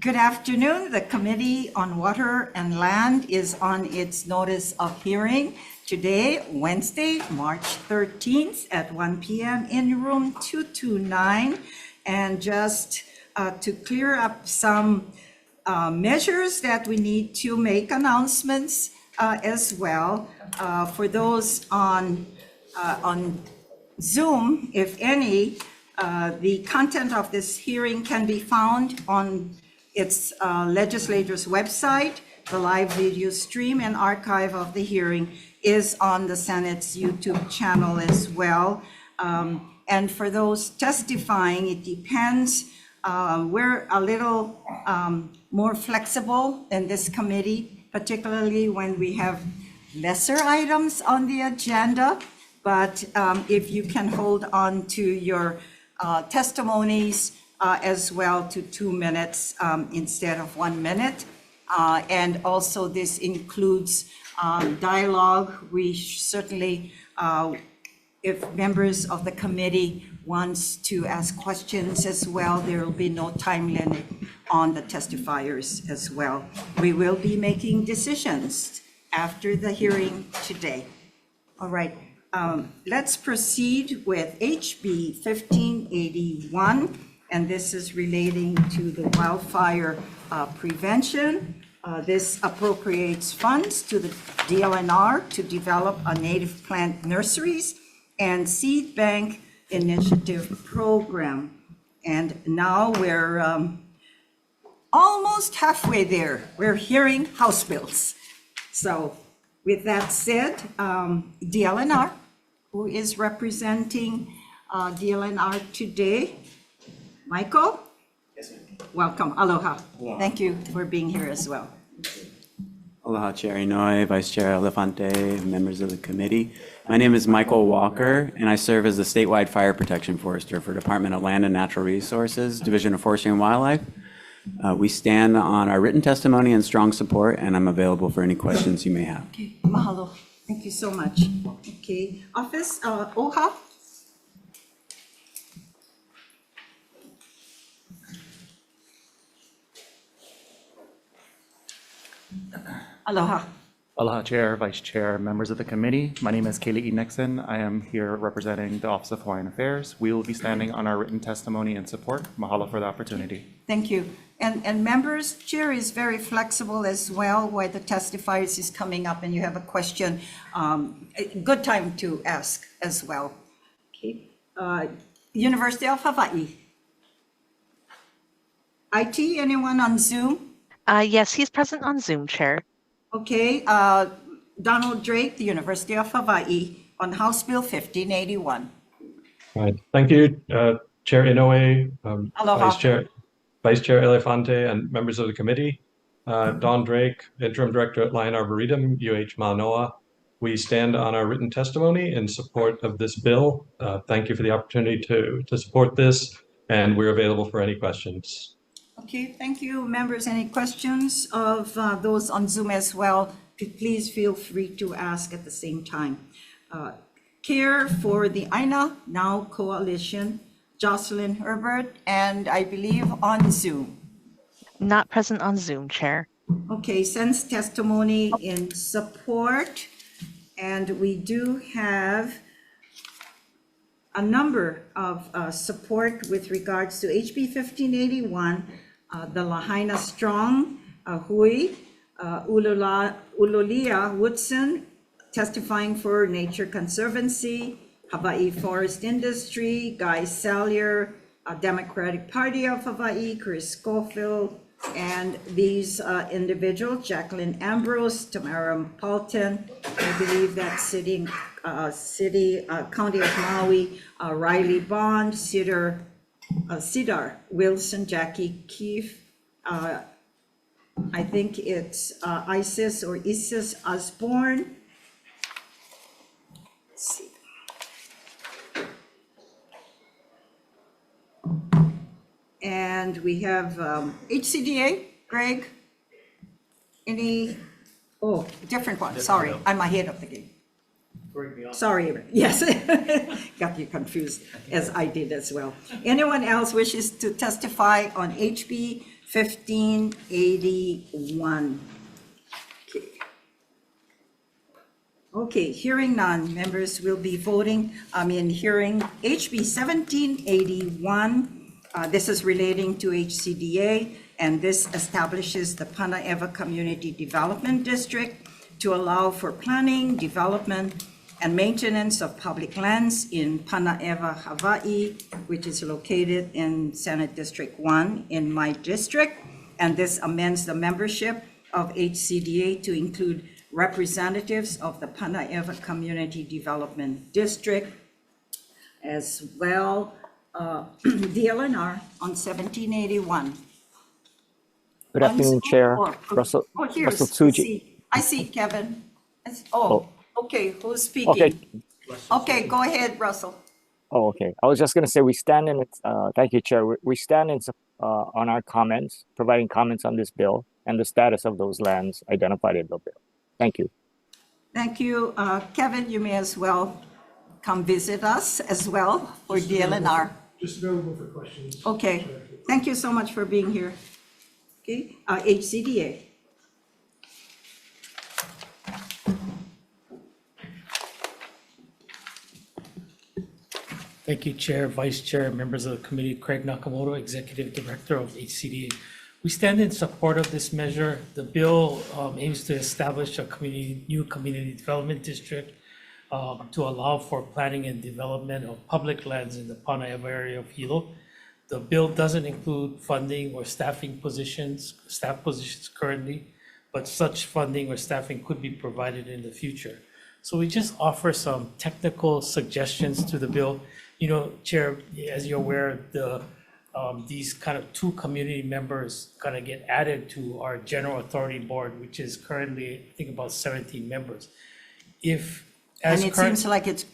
Good afternoon. The Committee on Water and Land is on its notice of hearing today, Wednesday, March 13th at 1 p.m. in room 229. And just to clear up some measures that we need to make announcements as well. For those on Zoom, if any, the content of this hearing can be found on its legislators' website. The live video stream and archive of the hearing is on the Senate's YouTube channel as well. And for those testifying, it depends. We're a little more flexible in this committee, particularly when we have lesser items on the agenda. But if you can hold on to your testimonies as well to 2 minutes instead of 1 minute. And also this includes dialogue. We certainly, if members of the committee wants to ask questions as well, there will be no time limit on the testifiers as well. We will be making decisions after the hearing today. All right. Let's proceed with HB 1581, and this is relating to the wildfire prevention. This appropriates funds to the DLNR to develop a native plant nurseries and seed bank initiative program. And now we're almost halfway there. We're hearing House bills. So with that said, DLNR, who is representing DLNR today? Michael? Yes, ma'am. Welcome. Aloha. Aloha. Thank you for being here as well. Aloha, Chair Inouye, Vice Chair Elefante, members of the committee. My name is Michael Walker, and I serve as the statewide fire protection forester for Department of Land and Natural Resources, Division of Forestry and Wildlife. We stand on our written testimony and strong support, and I'm available for any questions you may have. Okay, mahalo. Thank you so much. Okay, Office, Oha? Aloha. Aloha, Chair, Vice Chair, members of the committee. My name is Kaylee E. Nixon. I am here representing the Office of Hawaiian Affairs. We will be standing on our written testimony and support. Mahalo for the opportunity. Thank you. And members, Chair is very flexible as well, where the testifiers is coming up and you have a question, good time to ask as well. Okay. University of Hawaii. IT, anyone on Zoom? Yes, he's present on Zoom, Chair. Okay, Donald Drake, the University of Hawaii, on House Bill 1581. Right. Thank you, Chair Inouye, Aloha. Vice Chair Elefante, and members of the committee. Don Drake, Interim Director at Lion Arboretum, UH Manoa. We stand on our written testimony in support of this bill. Thank you for the opportunity to support this, and we're available for any questions. Okay, thank you. Members, any questions of those on Zoom as well? Please feel free to ask at the same time. Care for the Aina Now Coalition, Jocelyn Herbert, and I believe on Zoom. Not present on Zoom, Chair. Okay, sends testimony in support, and we do have a number of support with regards to HB 1581, the Lahaina Strong, Hui, Ululia Woodson, testifying for Nature Conservancy, Hawaii Forest Industry, Guy Salyer, Democratic Party of Hawaii, Chris Schofield, and these individuals, Jacqueline Ambrose, Tamara Paulton, I believe that's County of Maui, Riley Bond, Cedar Wilson, Jackie Keefe, I think it's Isis Osborne. Let's see. And we have HCDA, Greg. Any, different one, sorry, I'm ahead of the game. Sorry, yes, got you confused as I did as well. Anyone else wishes to testify on HB 1581. Okay, hearing none, members will be voting, hearing HB 1781. This is relating to HCDA, and this establishes the Pana'ewa Community Development District to allow for planning, development, and maintenance of public lands in Pana'ewa, Hawai'i, which is located in Senate District 1 in my district. And this amends the membership of HCDA to include representatives of the Pana'ewa Community Development District as well. DLNR on 1781. Good afternoon, Chair. Russell Tsuji. I see Kevin. Okay, who's speaking? Okay. Okay, go ahead, Russell. Oh, okay. I was just going to say we stand in, thank you, Chair. We stand in on our comments, providing comments on this bill and the status of those lands identified in the bill. Thank you. Thank you. Kevin, you may as well come visit us as well for DLNR. Just available for questions. Okay, thank you so much for being here. Okay, HCDA. Thank you, Chair, Vice Chair, members of the committee. Craig Nakamoto, Executive Director of HCDA. We stand in support of this measure. The bill aims to establish a new community development district to allow for planning and development of public lands in the Pana'ewa area of Hilo. The bill doesn't include funding or staff positions currently, but such funding or staffing could be provided in the future. So we just offer some technical suggestions to the bill. You know, Chair, as you're aware, these kind of two community members kind of get added to our general authority board, which is currently, I think, about 17 members. And it seems like it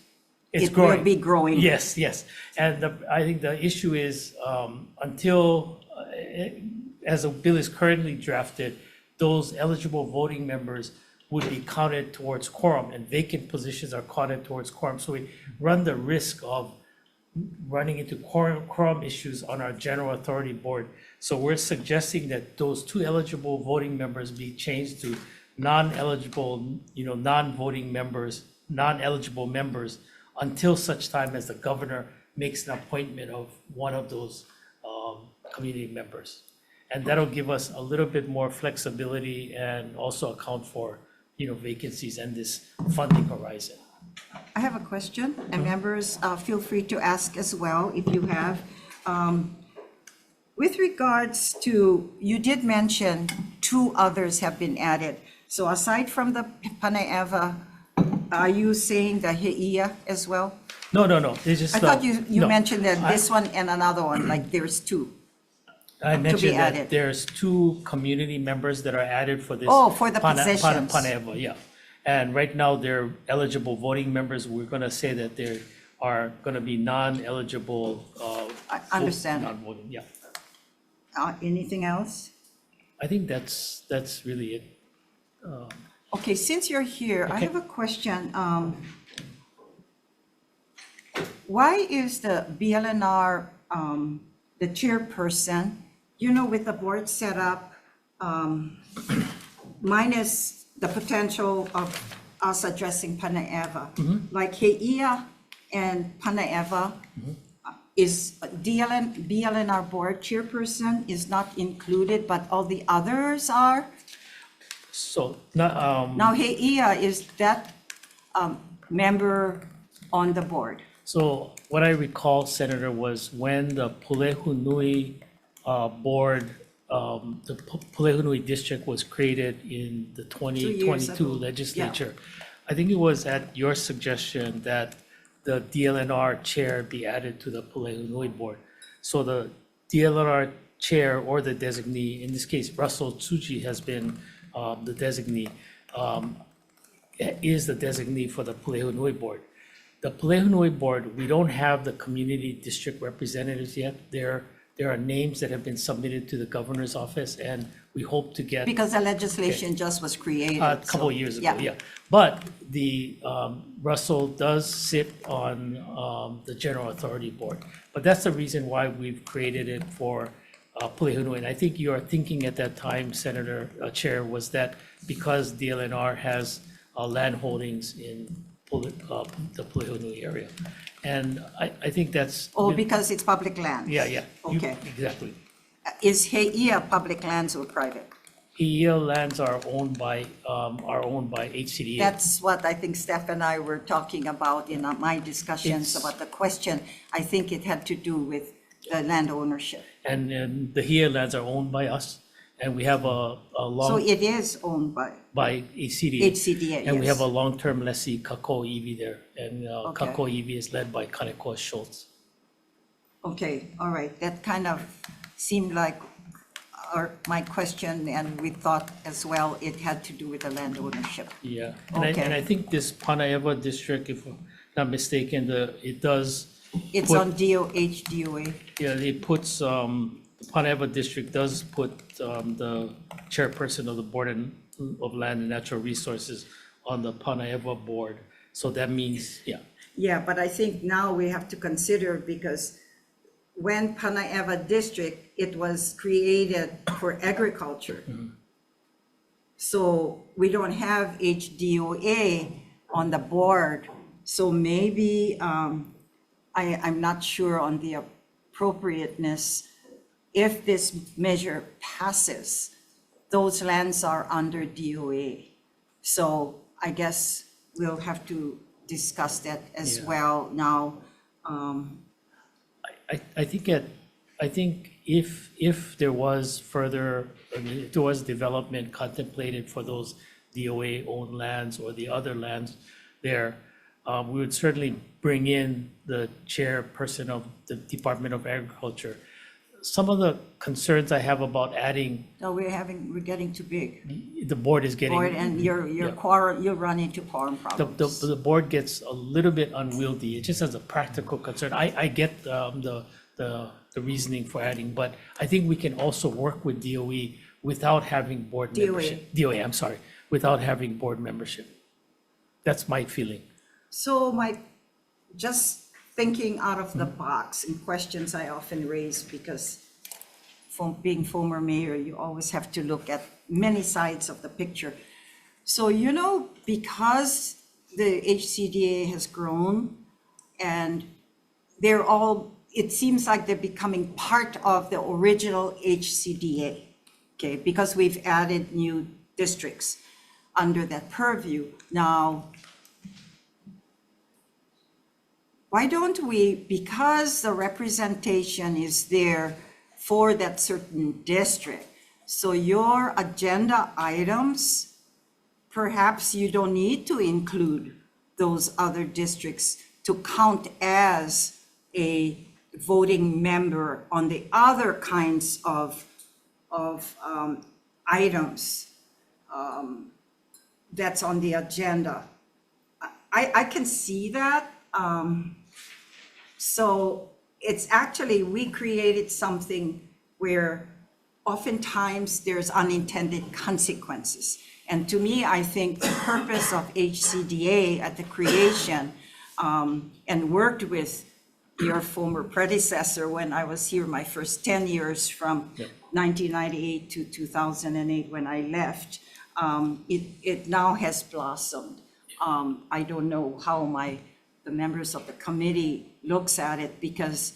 growing. will be growing. Yes. And I think the issue is until, as the bill is currently drafted, those eligible voting members would be counted towards quorum, and vacant positions are counted towards quorum. So we run the risk of running into quorum issues on our general authority board. So we're suggesting that those two eligible voting members be changed to non-eligible, non-voting members, non-eligible members, until such time as the governor makes an appointment of one of those community members. And that'll give us a little bit more flexibility and also account for, vacancies and this funding horizon. I have a question, and members feel free to ask as well if you have. With regards to, you did mention two others have been added. So aside from the Pana'ewa, are you saying the He'ia as well? No. They just. I thought you no. mentioned that this one and another one, like there's two. I mentioned that added. there's two community members that are added for this. Oh, for the positions. Pana'ewa, yeah. And right now, they're eligible voting members. We're going to say that they are going to be non-eligible. I understand. Non-voting, yeah. Anything else? I think that's really it. Okay, since you're here, I Okay. have a question. Why is the BLNR, the chairperson, with the board set up, minus the potential of us addressing Pana'ewa? Like He'ia and Pana'ewa, is BLNR board chairperson is not included, but all the others are? So, Now, He'ia, is that member on the board? So what I recall, Senator, was when the Pulehunui board, the Pulehunui district was created in the 2022 ago. legislature. I think it was at your suggestion that the DLNR chair be added to the Pulehunui board. So the DLNR chair or the designee, in this case, Russell Tsuji has been the designee, is the designee for the Pulehunui board. The Pulehunui board, we don't have the community district representatives yet. There are names that have been submitted to the governor's office, and we hope to get Because the legislation just was created. a couple of years ago, yeah. But the Russell does sit on the general authority board. But that's the reason why we've created it for Pulehunui. And I think you are thinking at that time, Senator Chair, was that because DLNR has land holdings in the Pulehunui area. And I think that's. Oh, because it's public land? Yeah, you- Okay. Exactly. Is Ha'ia public lands or private? EEL lands are owned by HCDA. That's what I think Steph and I were talking about in my discussions It's- about the question. I think it had to do with land ownership. And then the HEA lands are owned by us, and we have a So long, it is owned by HCDA. HCDA, And we have a yes. long-term lessee, Kako Evi there, and Okay. Kako Evi is led by Kaneko Schultz. Okay, all right, that kind of seemed like my question, and we thought as well it had to do with the land ownership. Yeah, and Okay. I think this Panaeva district, if I'm not mistaken, it does. It's put- on DOA. Yeah, it puts, Panaeva district does put the chairperson of the Board of Land and Natural Resources on the Panaeva board. So that means, yeah, Yeah, but I think now we have to consider, because when Panaeva District, it was created for agriculture. So we don't have HDOA on the board, so maybe, I'm not sure on the appropriateness. If this measure passes, those lands are under DOA. So I guess we'll have to discuss that as Yeah. well now. I think if there was further, I mean, if there was development contemplated for those DOA-owned lands or the other lands there, we would certainly bring in the chairperson of the Department of Agriculture. Some of the concerns I have about adding, No, we're getting too big. the board is getting. Board, and you run into quorum The problems. board gets a little bit unwieldy, it just has a practical concern. I get the reasoning for adding, but I think we can also work with DOE without having board DOA. membership. DOA, I'm sorry, without having board membership. That's my feeling. So just thinking out of the box, and questions I often raise, because from being former mayor, you always have to look at many sides of the picture. So, because the HCDA has grown, and it seems like they're becoming part of the original HCDA, okay? Because we've added new districts under that purview. Now, why don't we, because the representation is there for that certain district, so your agenda items, perhaps you don't need to include those other districts to count as a voting member on the other kinds of items that's on the agenda. I can see that. So it's actually, we created something where oftentimes there's unintended consequences. And to me, I think the purpose of HCDA at the creation, and worked with your former predecessor when I was here my first 10 years from 1998 to 2008 when I left, it now has blossomed. I don't know how the members of the committee looks at it, because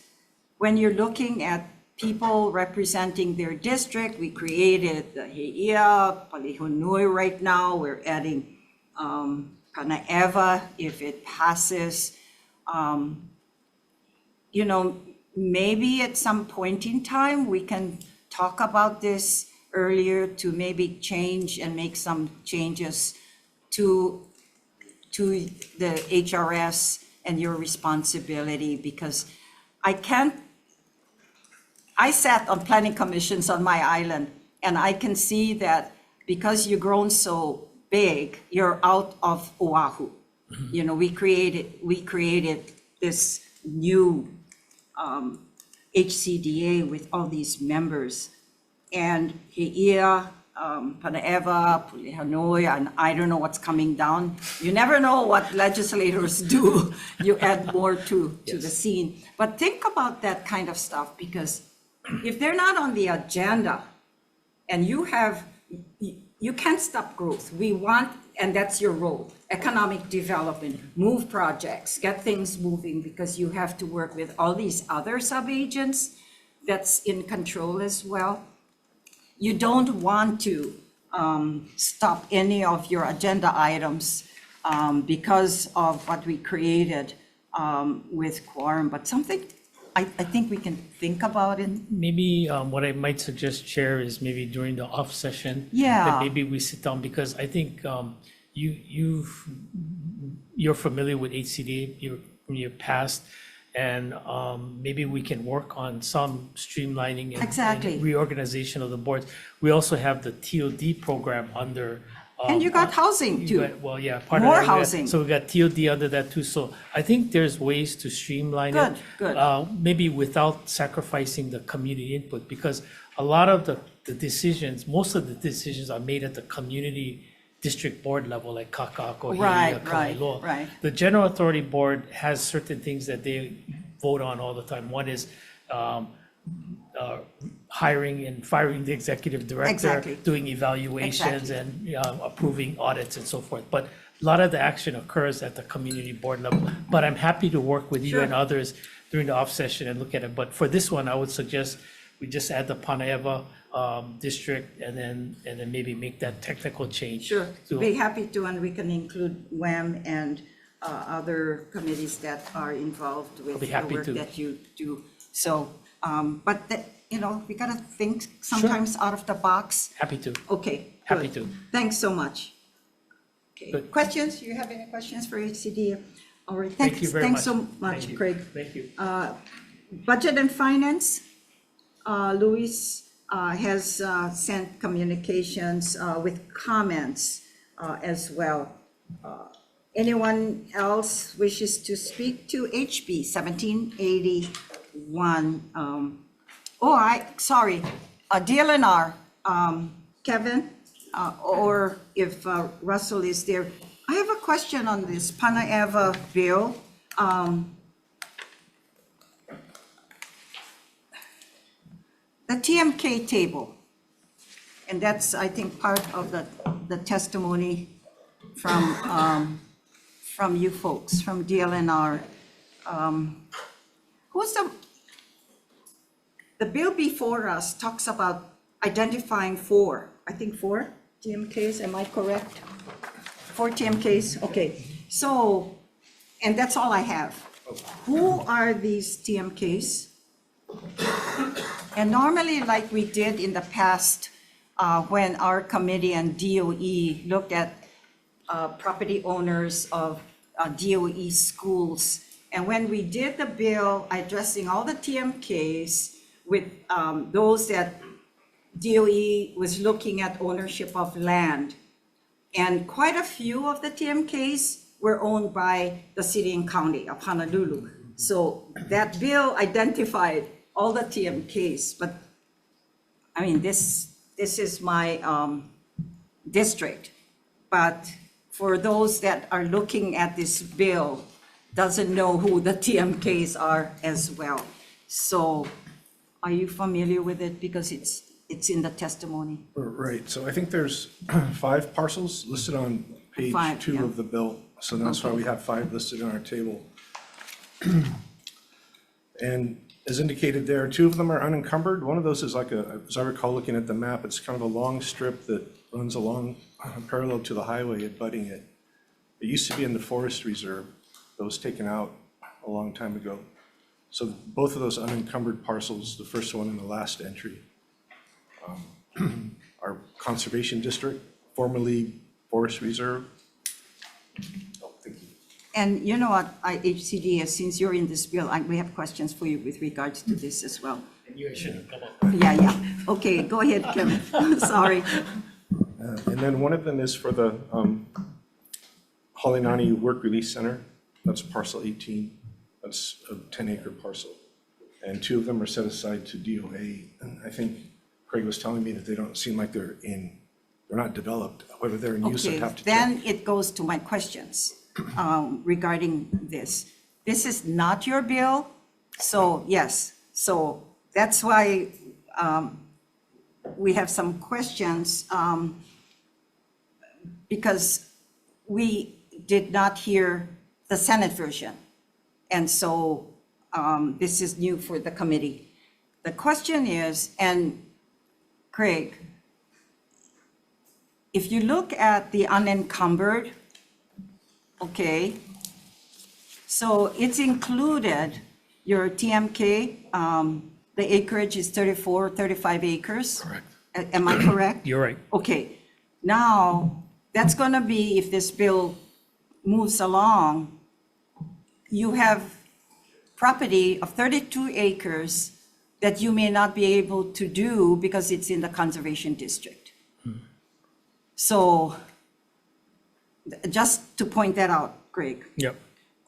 when you're looking at people representing their district, we created the Ha'ia, Palihunui right now, we're adding Panaeva if it passes. Maybe at some point in time, we can talk about this earlier to maybe change and make some changes to the HRS and your responsibility, because I sat on planning commissions on my island, and I can see that because you've grown so big, you're out of Oahu. We created this new HCDA with all these members, and Ha'ia, Panaeva, Pulehunui, and I don't know what's coming down. You never know what legislators do. You add more to the scene. But think about that kind of stuff, because if they're not on the agenda and you can't stop growth. We want, and that's your role, economic development, move projects, get things moving, because you have to work with all these other sub-agents that's in control as well. You don't want to stop any of your agenda items because of what we created with quorum, but something I think we can think about it. Maybe what I might suggest, Chair, is maybe during the off session. Yeah. That maybe we sit down, because I think you're familiar with HCD from your past, and maybe we can work on some streamlining and Exactly. reorganization of the boards. We also have the TOD program under. And you got housing you too. got- Well, yeah, part of More that. We got- housing. So we got TOD under that too. So I think there's ways to streamline it. Good. Maybe without sacrificing the community input, because a lot of the decisions, most of the decisions are made at the community district board level, like Kaka'ako, Right, Kalaeloa. right. The general authority board has certain things that they vote on all the time. One is hiring and firing the executive director, Exactly. doing evaluations and approving audits and so forth. But a lot of the action occurs at the community board level. But I'm happy to work with you and others during the off session and look at it. But for this one, I would suggest we just add the Panayeva district and then maybe make that technical change. Sure, to- be happy to, and we can include WAM and other committees that are involved with be the happy work to. that you do. So, but that, we gotta think sometimes out of the box. Happy to. Okay, Happy good. to. Thanks so much. Okay, Good. questions? You have any questions for HCD? All right, Thank you very much. thanks so much, Thank you. Craig. Thank you. Budget and Finance, Luis has sent communications with comments as well. Anyone else wishes to speak to HB 1781? Sorry, DLNR, Kevin, or if Russell is there. I have a question on this Panayeva bill. The TMK table, and that's, I think, part of the testimony from you folks, from DLNR. The bill before us talks about identifying four TMKs, am I correct? 4 TMKs, okay. So, and that's all I have. Who are these TMKs? And normally, like we did in the past, when our committee and DOE looked at property owners of DOE schools, and when we did the bill addressing all the TMKs with those that DOE was looking at ownership of land, and quite a few of the TMKs were owned by the city and county of Honolulu. So that bill identified all the TMKs, but I mean, this is my district. But for those that are looking at this bill, doesn't know who the TMKs are as well. So are you familiar with it? Because it's in the testimony. Right, so I think there's 5 parcels listed on page 5, 2 yeah. of the bill. So that's why we have 5 listed on our table. And as indicated there, 2 of them are unencumbered. One of those is like as I recall looking at the map, it's kind of a long strip that runs along parallel to the highway abutting it. It used to be in the forest reserve. That was taken out a long time ago. So both of those unencumbered parcels, the first one and the last entry, our conservation district, formerly forest reserve. Oh, thank you. And you know what, HCD, since you're in this bill, we have questions for you with regards to this as well. You should come up. Yeah. Okay, go ahead, Kevin. Sorry. And then one of them is for the Hawaii Work Release Center. That's parcel 18. That's a 10-acre parcel. And 2 of them are set aside to DOA. And I think Craig was telling me that they don't seem like they're not developed. Whether they're in use, I'd Okay, have to check. then it goes to my questions regarding this. This is not your bill, so yes, so that's why we have some questions, because we did not hear the Senate version. And so this is new for the committee. The question is, and Craig, if you look at the unencumbered, okay, so it's included your TMK, the acreage is 35 acres. Correct. Am I correct? You're right. Okay, now, that's gonna be, if this bill moves along, you have property of 32 acres that you may not be able to do because it's in the conservation district. So, just to point that out, Greg. Yep.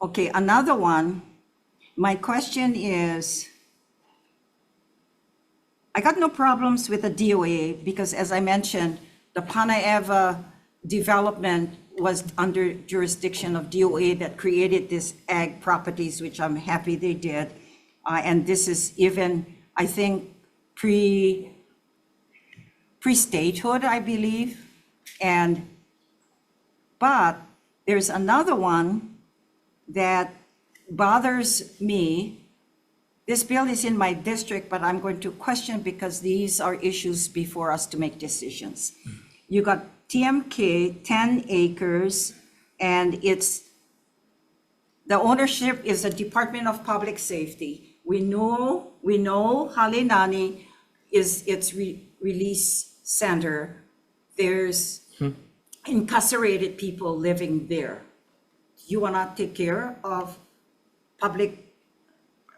Okay, another one, my question is, I got no problems with the DOA because, as I mentioned, the Panayeva development was under jurisdiction of DOA that created this ag properties, which I'm happy they did. And this is even, I think, pre-statehood, I believe. But there's another one that bothers me. This bill is in my district, but I'm going to question because these are issues before us to make decisions. You got TMK, 10 acres, and the ownership is the Department of Public Safety. We know Halenani is its release center. There's incarcerated people living there. You wanna take care of public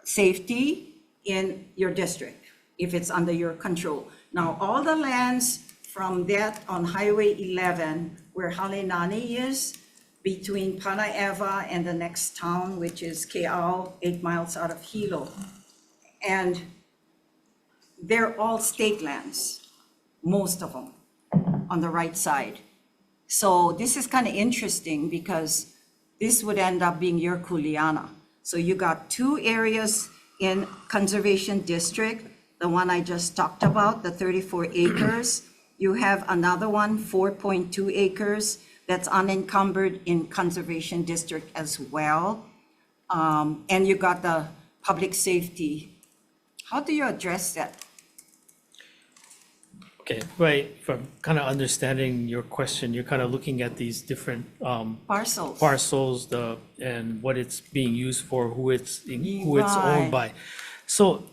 safety in your district, if it's under your control. Now, all the lands from that on Highway 11, where Halenani is, between Panayeva and the next town, which is Keao, 8 miles out of Hilo. And they're all state lands, most of them, on the right side. So this is kind of interesting because this would end up being your Kuleana. So you got 2 areas in conservation district, the one I just talked about, the 34 acres. You have another one, 4.2 acres, that's unencumbered in conservation district as well. And you got the public safety. How do you address that? Okay, right, from kind of understanding your question, you're kind of looking at these different Parcels. and what it's being used for, who it's Right. owned by. So,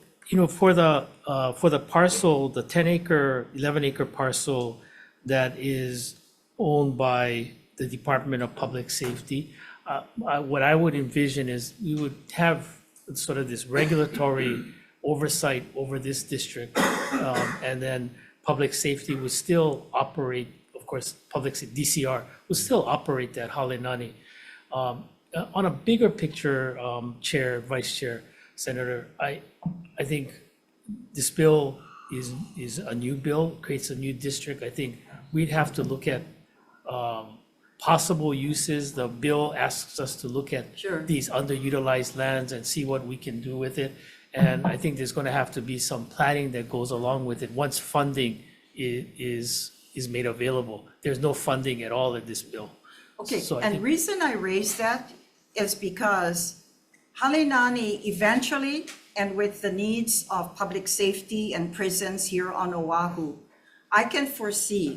for the parcel, the 10 acre, 11 acre parcel that is owned by the Department of Public Safety, what I would envision is we would have sort of this regulatory oversight over this district, and then public safety would still operate, of course, DCR would still operate that Halenani. On a bigger picture, Chair, Vice Chair, Senator, I think this bill is a new bill, creates a new district. I think we'd have to look at possible uses. The bill asks us to look at Sure. these underutilized lands and see what we can do with it. And I think there's going to have to be some planning that goes along with it once funding is made available. There's no funding at all in this bill. Okay, So I and think- reason I raise that is because Halenani eventually, and with the needs of public safety and prisons here on Oahu, I can foresee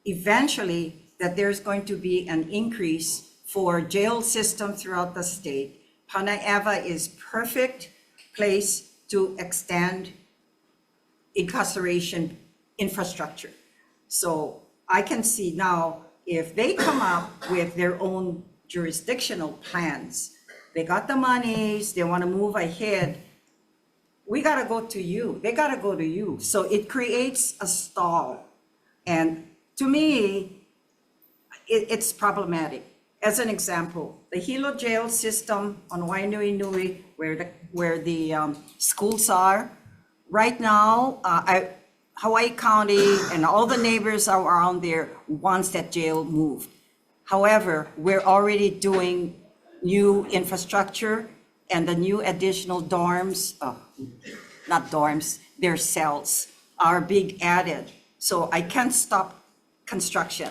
eventually that there's going to be an increase for jail system throughout the state. Panayeva is perfect place to extend incarceration infrastructure. So I can see now, if they come up with their own jurisdictional plans, they got the monies, they want to move ahead, we got to go to you. They got to go to you. So it creates a stall. And to me, it's problematic. As an example, the Hilo jail system on Wainuinui, where the schools are, right now, Hawaii County and all the neighbors around there wants that jail moved. However, we're already doing new infrastructure and the new additional dorms. not dorms, their cells are being added. So I can't stop construction.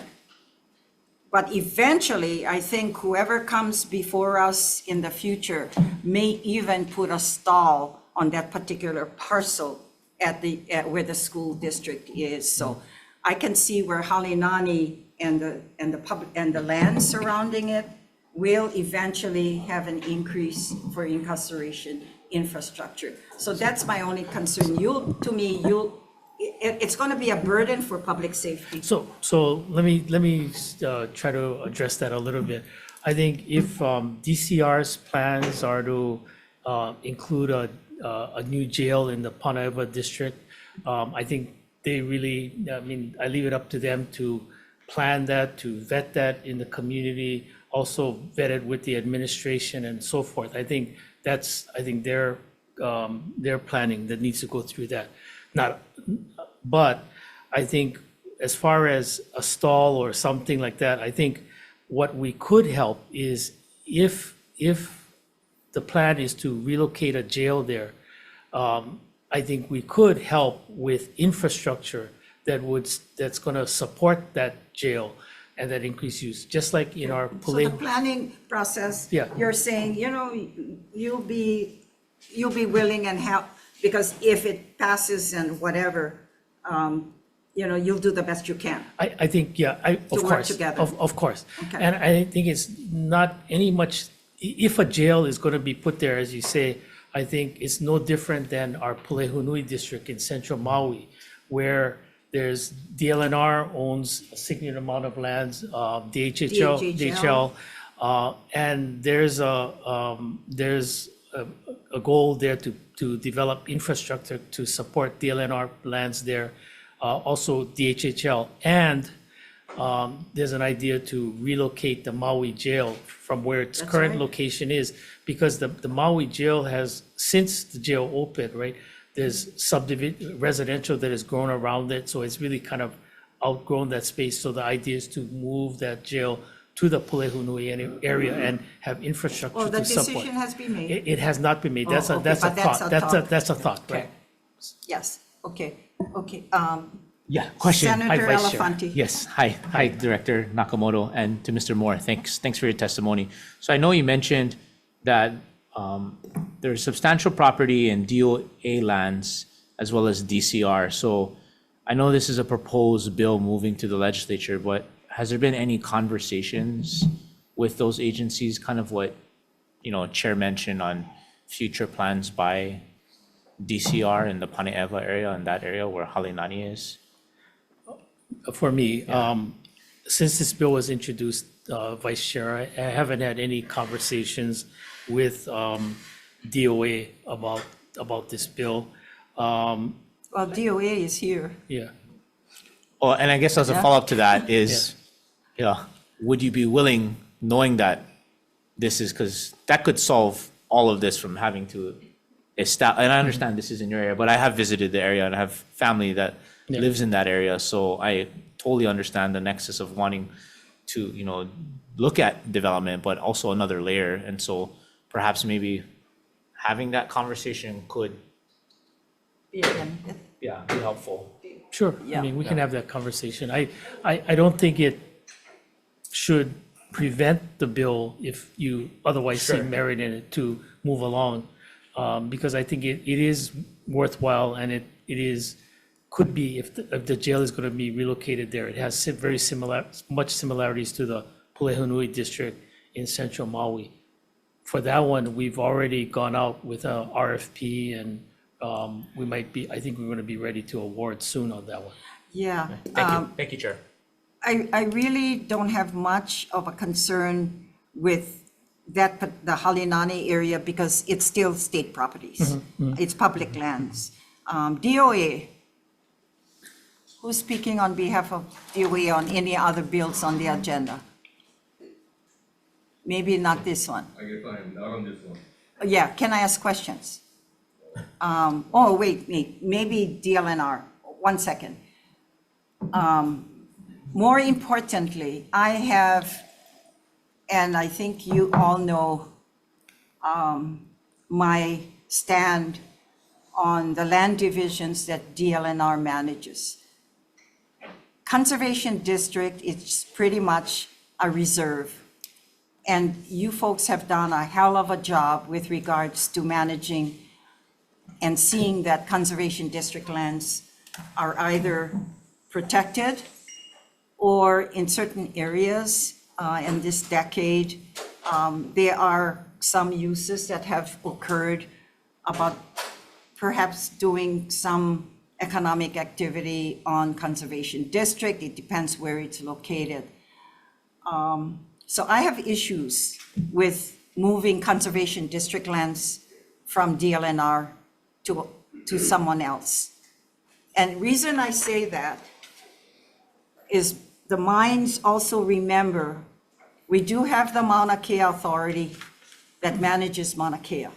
But eventually, I think whoever comes before us in the future may even put a stall on that particular parcel at where the school district is. So I can see where Halinani and the land surrounding it will eventually have an increase for incarceration infrastructure. So that's my only concern. It's going to be a burden for public safety. So let me try to address that a little bit. I think if DCR's plans are to include a new jail in the Panaiva district, I think they really, I mean, I leave it up to them to plan that, to vet that in the community, also vet it with the administration and so forth. I think that's their planning that needs to go through that. But I think as far as a stall or something like that, I think what we could help is if the plan is to relocate a jail there, I think we could help with infrastructure that's going to support that jail and that increased use, just like in our So the planning process, Yeah. you're saying, you'll be willing and help, because if it passes and whatever, you'll do the best you can. I think, yeah, of To work course, together. of course. Okay. And I think it's not any much, if a jail is going to be put there, as you say, I think it's no different than our Pulehunui district in central Maui, where there's DLNR owns a significant amount of lands, DHL, and there's a goal there to develop infrastructure to support DLNR lands there, also DHL, and there's an idea to relocate the Maui jail from where its That's current right. location is, because the Maui jail has, since the jail opened, right, there's residential that has grown around it, so it's really kind of outgrown that space. So the idea is to move that jail to the Pulehunui area and have infrastructure Well, the to support. decision has been made. It has not been made. Oh, That's a okay, that's a but that's thought. a thought. That's a thought, Okay. right? Yes, okay. Yeah, question. Senator Vice Chair. Elefante. Yes, hi, Director Nakamoto, and to Mr. Moore, thanks for your testimony. So I know you mentioned that there's substantial property in DOA lands as well as DCR. So I know this is a proposed bill moving to the legislature, but has there been any conversations with those agencies, kind of what, Chair mentioned on future plans by DCR in the Panaiva area and that area where Halinani is? For me, since this bill was introduced, Vice Chair, I haven't had any conversations with DOA about this bill. Well, DOA is here. Yeah. Oh, and I guess as a Yeah. follow-up to that is, would you be willing, knowing that this is, because that could solve all of this from having to establish, and I understand this is in your area, but I have visited the area and I have family that Yeah. lives in that area, so I totally understand the nexus of wanting to, look at development, but also another layer, and so perhaps maybe having that conversation could, be helpful. Sure. Yeah. I mean, we can have that conversation. I don't think it should prevent the bill if you otherwise see merit in it to move along. Because I think it is worthwhile, and it could be, if the jail is going to be relocated there, it has much similarities to the Pulehunui district in central Maui. For that one, we've already gone out with a RFP, and I think we're going to be ready to award soon on that one. Yeah. Thank you, Chair. I really don't have much of a concern with the Halinani area, because it's still state properties. It's public lands. DOA, who's speaking on behalf of DOA on any other bills on the agenda? Maybe not this one. I guess I am not on this one. Yeah, can I ask questions? Wait, maybe DLNR. 1 second. More importantly, I have, and I think you all know, my stand on the land divisions that DLNR manages. Conservation District is pretty much a reserve. And you folks have done a hell of a job with regards to managing and seeing that Conservation District lands are either protected or in certain areas in this decade, there are some uses that have occurred about perhaps doing some economic activity on Conservation District. It depends where it's located. So I have issues with moving Conservation District lands from DLNR to someone else. And reason I say that is the mines also remember, we do have the Mauna Kea Authority that manages Mauna Kea.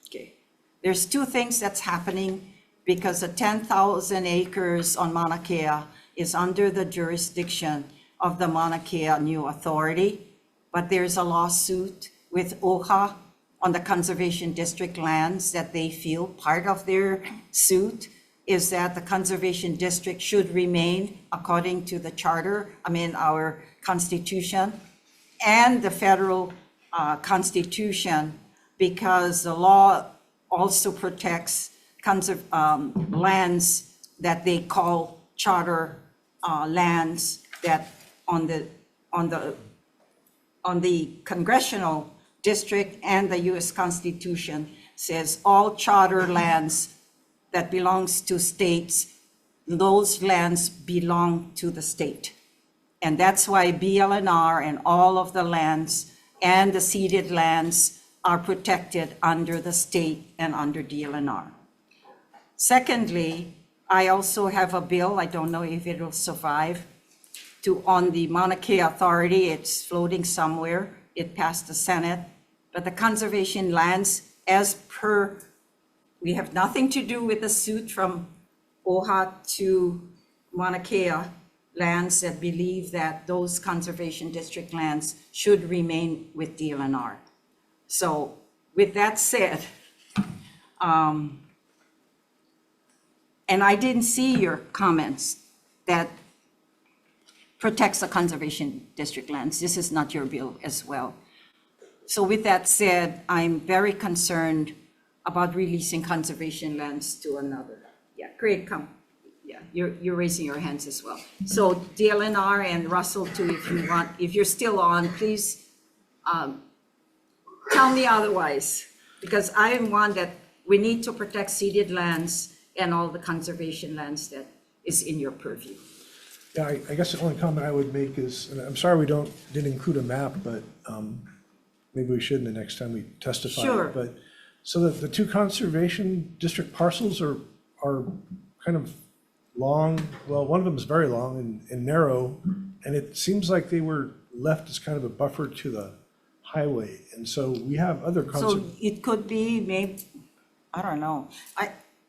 Okay. There's two things that's happening because the 10,000 acres on Mauna Kea is under the jurisdiction of the Mauna Kea New Authority, but there's a lawsuit with OHA on the Conservation District lands that they feel part of their suit is that the Conservation District should remain according to the charter, our Constitution, and the federal Constitution, because the law also protects lands that they call charter lands that on the congressional district and the US Constitution says all charter lands that belongs to states, those lands belong to the state. And that's why BLNR and all of the lands and the ceded lands are protected under the state and under DLNR. Secondly, I also have a bill, I don't know if it will survive, on the Mauna Kea Authority. It's floating somewhere. It passed the Senate. But the conservation lands, as per, we have nothing to do with the suit from OHA to Mauna Kea lands that believe that those Conservation District lands should remain with DLNR. So with that said, and I didn't see your comments that protects the Conservation District lands. This is not your bill as well. So with that said, I'm very concerned about releasing conservation lands to another. Yeah, Craig, come. Yeah, you're raising your hands as well. So DLNR and Russell too, if you want, if you're still on, please tell me otherwise, because I am one that we need to protect ceded lands and all the conservation lands that is in your purview. Yeah, I guess the only comment I would make is, and I'm sorry we didn't include a map, but maybe we should the next time we testify. Sure. But so that the two conservation district parcels are kind of long. Well, one of them is very long and narrow, and it seems like they were left as kind of a buffer to the highway. And so we have other So it could be maybe, I don't know.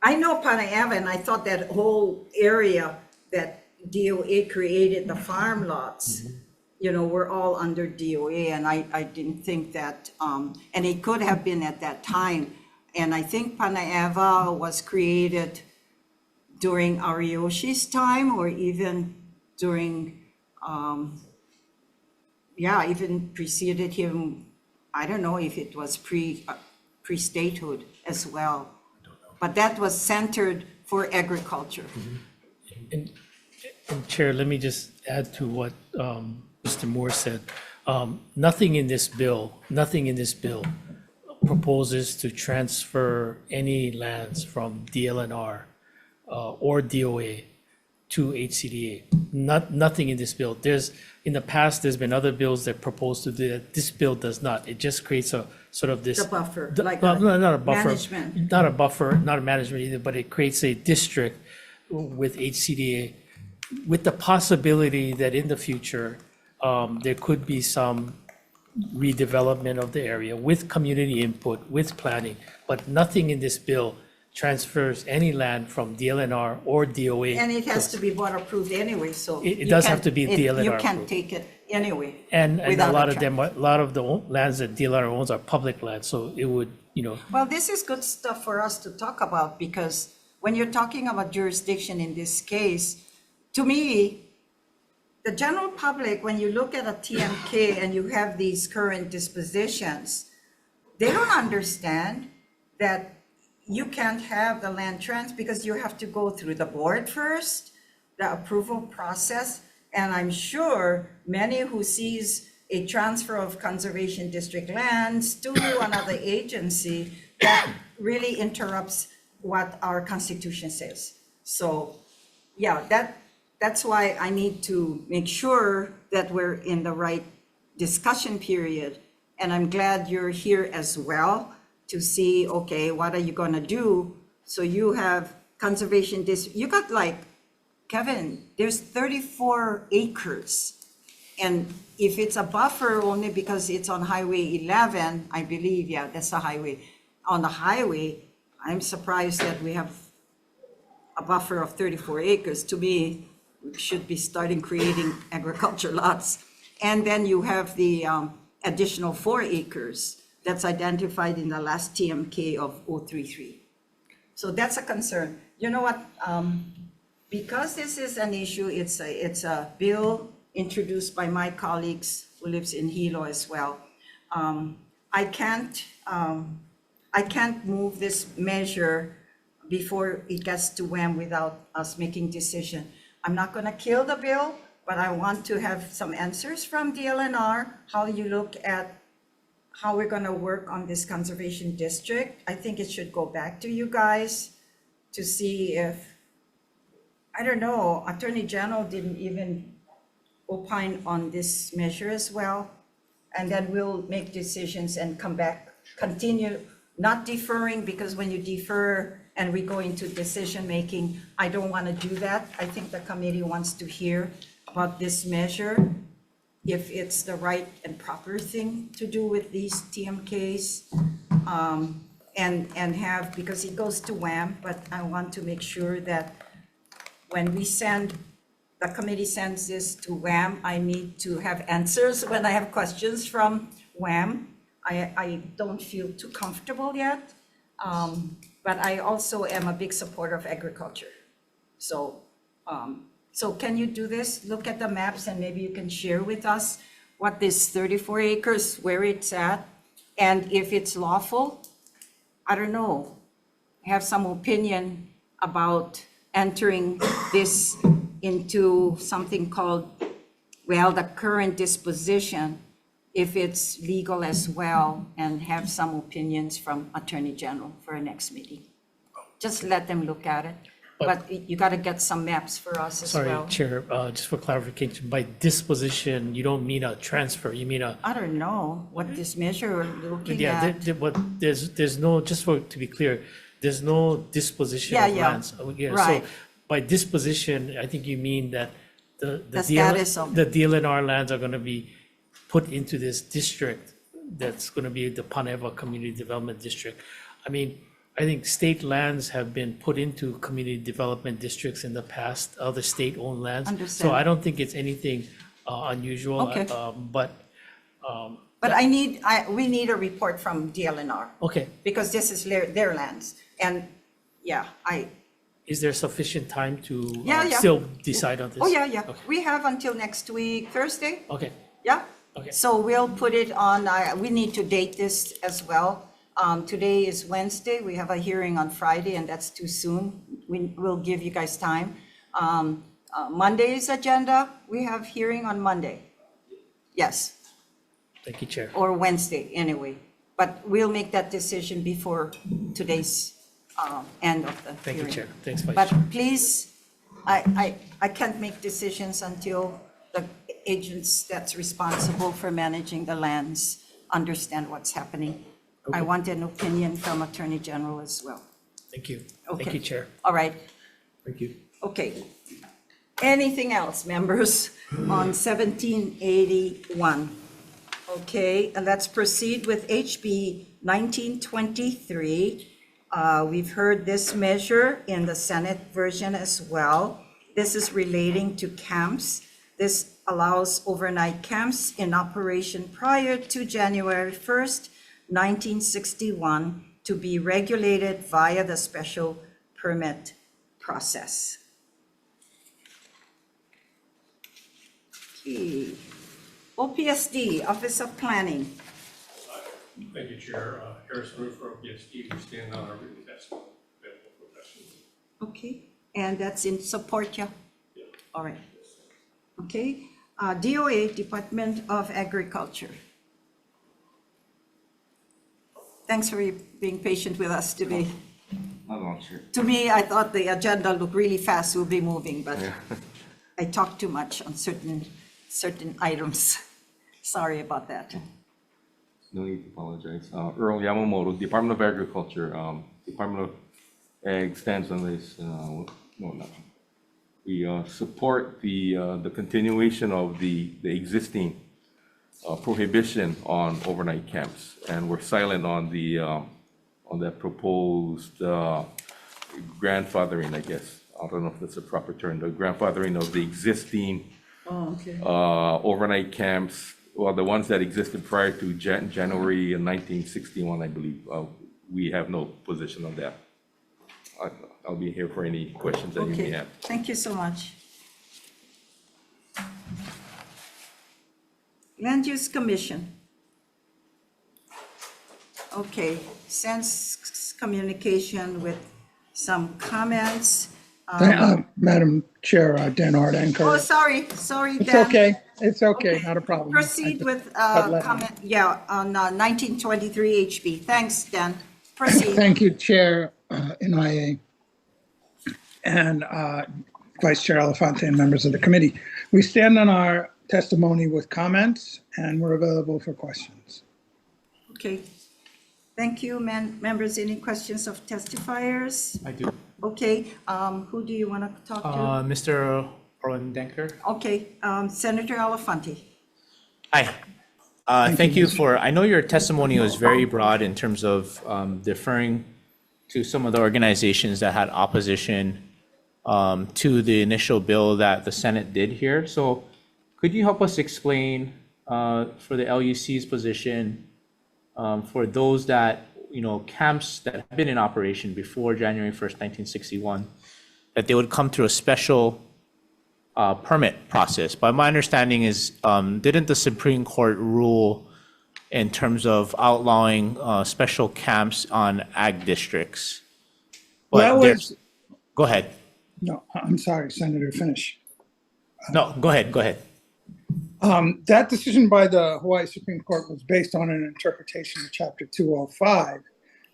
I know Panayava, and I thought that whole area that DOA created, the farm lots, were all under DOA, and I didn't think that, and it could have been at that time. And I think Panayava was created during Ariyoshi's time, or even during, even preceded him. I don't know if it was pre-statehood as well. But that was centered for agriculture. And Chair, let me just add to what Mr. Moore said. Nothing in this bill proposes to transfer any lands from DLNR or DOA to HCDA. Nothing in this bill. In the past, there's been other bills that propose to do that. This bill does not. It just creates a sort of this. The buffer, like not a buffer. management. Not a buffer, not a management either, but it creates a district with HCDA with the possibility that in the future, there could be some redevelopment of the area with community input, with planning, but nothing in this bill transfers any land from DLNR or DOA. And it has to be board approved anyway, so. It you does have can't- to be DLNR You can't approved. take it anyway. And a without lot of trans- them, a lot of the lands that DLR owns are public lands, so it would, Well, this is good stuff for us to talk about because when you're talking about jurisdiction in this case, to me, the general public, when you look at a TMK and you have these current dispositions, they don't understand that you can't have the land trans because you have to go through the board first, the approval process. And I'm sure many who sees a transfer of conservation district lands to another agency, that really interrupts what our constitution says. So, yeah, that's why I need to make sure that we're in the right discussion period. And I'm glad you're here as well to see, okay, what are you gonna do? So you have conservation you got like, Kevin, there's 34 acres. And if it's a buffer only because it's on Highway 11, I believe, yeah, that's the highway. On the highway, I'm surprised that we have a buffer of 34 acres. To me, we should be starting creating agriculture lots. And then you have the additional 4 acres that's identified in the last TMK of 033. So that's a concern. You know what? Because this is an issue, it's a bill introduced by my colleagues who lives in Hilo as well. I can't move this measure before it gets to WHAM without us making decision. I'm not gonna kill the bill, but I want to have some answers from DLNR, how you look at how we're gonna work on this conservation district. I think it should go back to you guys to see if, I don't know, Attorney General didn't even opine on this measure as well. And then we'll make decisions and come back, continue, not deferring, because when you defer and we go into decision-making, I don't want to do that. I think the committee wants to hear about this measure, if it's the right and proper thing to do with these TMKs. And have, because it goes to WHAM, but I want to make sure that when we the committee sends this to WHAM, I need to have answers when I have questions from WHAM. I don't feel too comfortable yet, but I also am a big supporter of agriculture. So can you do this? Look at the maps and maybe you can share with us what this 34 acres, where it's at, and if it's lawful. I don't know, have some opinion about entering this into something called, well, the current disposition, if it's legal as well, and have some opinions from Attorney General for our next meeting. Just let them look at it, but you gotta get some maps for us as well. sorry, Chair, just for clarification, by disposition, you don't mean a transfer, you mean a, I don't know what this measure we're looking yeah, at. but there's no, just for, to be clear, there's no disposition Yeah, of yeah. lands. Yeah, Right. So by disposition, I think you mean that the status of- the DLNR lands are gonna be put into this district that's gonna be the Paneva Community Development District. I mean, I think state lands have been put into community development districts in the past, other state-owned lands. So Understand. I don't think it's anything unusual. Okay. But, But we need a report from DLNR, okay, because this is their lands. And yeah, is there sufficient time to Yeah. still decide on this? oh, yeah. Okay. We have until next week, Thursday, Okay, yeah? Okay. So we'll put it on, we need to date this as well. Today is Wednesday, we have a hearing on Friday, and that's too soon. We'll give you guys time. Monday's agenda, we have hearing on Monday. Yes, thank you, Chair. or Wednesday, anyway. But we'll make that decision before today's end of the hearing. Thank you, Chair. Thanks, Vice But Chair. please, I can't make decisions until the agents that's responsible for managing the lands understand what's happening. I want an opinion from Attorney General as well. Thank you. Thank Okay. you, Chair. All right, Thank you. okay. Anything else, members, on 1781? Okay, and let's proceed with HB 1923. We've heard this measure in the Senate version as well. This is relating to camps. This allows overnight camps in operation prior to January 1st, 1961 to be regulated via the special permit process. Okay. OPSD, Office of Planning. Thank you, Chair. Harris Roof for OPSD. We stand on our written testimony available for questions. Okay, and that's in support, yeah? All right. Okay, DOA, Department of Agriculture. Thanks for being patient with us today. Not long, Chair. To me, I thought the agenda looked really fast, we'll be moving, but I talked too much on certain items. Sorry about that. No need to apologize. Earl Yamamoto, Department of Agriculture, Department of Ag stands on this. We support the continuation of the existing prohibition on overnight camps, and we're silent on that proposed grandfathering, I guess. I don't know if that's a proper term, the grandfathering of the existing overnight camps, well, the ones that existed prior to January 1961, I believe. We have no position on that. I'll be here for any questions that you may Okay, have. thank you so much. Land Use Commission. Okay, since communication with some comments. Madam Chair, Dan Hardanker. Oh, sorry, It's Dan. okay, it's okay, not a problem. Proceed with let me- comment, yeah, on 1923 HB. Thanks, Dan. Proceed. Thank you, Chair NIA, and Vice Chair Elefante and members of the committee. We stand on our testimony with comments, and we're available for questions. Okay, thank you, members. Any questions of testifiers? I do. Okay, who do you want to talk to? Mr. Orlin Denker. Okay, Senator Elefante. Hi. Thank you for, I know your testimony was very broad in terms of deferring to some of the organizations that had opposition to the initial bill that the Senate did here. So could you help us explain for the LUC's position for those that, camps that have been in operation before January 1st, 1961, that they would come through a special permit process? But my understanding is, didn't the Supreme Court rule in terms of outlawing special camps on ag districts? But That was, go ahead. no, I'm sorry, Senator, finish. No, go ahead. That decision by the Hawaii Supreme Court was based on an interpretation of Chapter 205,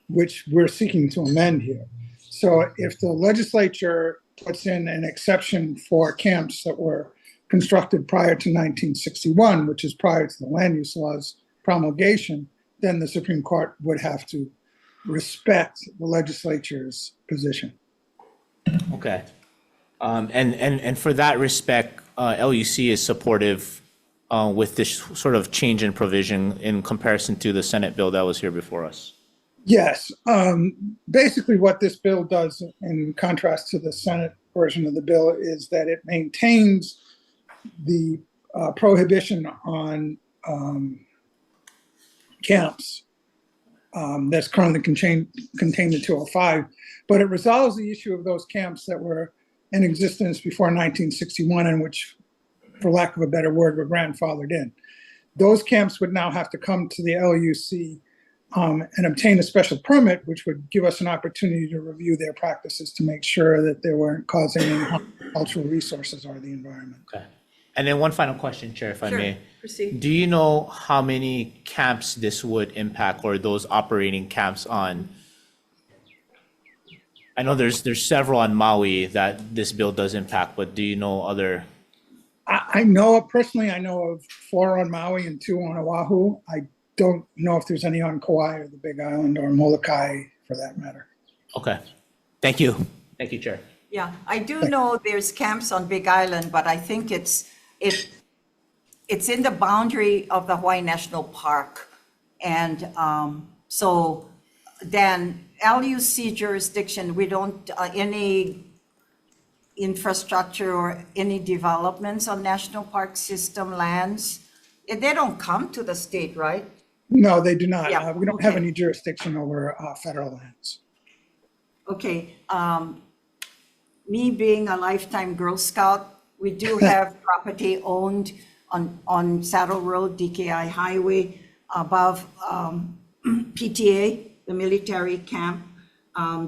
which we're seeking to amend here. So if the legislature puts in an exception for camps that were constructed prior to 1961, which is prior to the land use laws promulgation, then the Supreme Court would have to respect the legislature's position. Okay. And for that respect, LUC is supportive with this sort of change in provision in comparison to the Senate bill that was here before us. Yes. Basically, what this bill does, in contrast to the Senate version of the bill, is that it maintains the prohibition on camps that's currently contained in 205, but it resolves the issue of those camps that were in existence before 1961 and which, for lack of a better word, were grandfathered in. Those camps would now have to come to the LUC and obtain a special permit, which would give us an opportunity to review their practices to make sure that they weren't causing any harm to cultural resources or the environment. Okay. And then one final question, Chair, if I Sure, may. proceed. Do you know how many camps this would impact, or those operating camps on? I know there's several on Maui that this bill does impact, but do you know other? I know personally, I know of 4 on Maui and 2 on Oahu. I don't know if there's any on Kauai or the Big Island or Molokai for that matter. Okay. Thank you. Thank you, Chair. Yeah, I do know there's camps on Big Island, but I think it's in the boundary of the Hawaii National Park. And so then LUC jurisdiction, we don't, any infrastructure or any developments on national park system lands, they don't come to the state, right? No, they do not. Yeah, We don't have okay. any jurisdiction over federal lands. Okay, me being a lifetime Girl Scout, we do have property owned on Saddle Road, DKI Highway, above PTA, the military camp.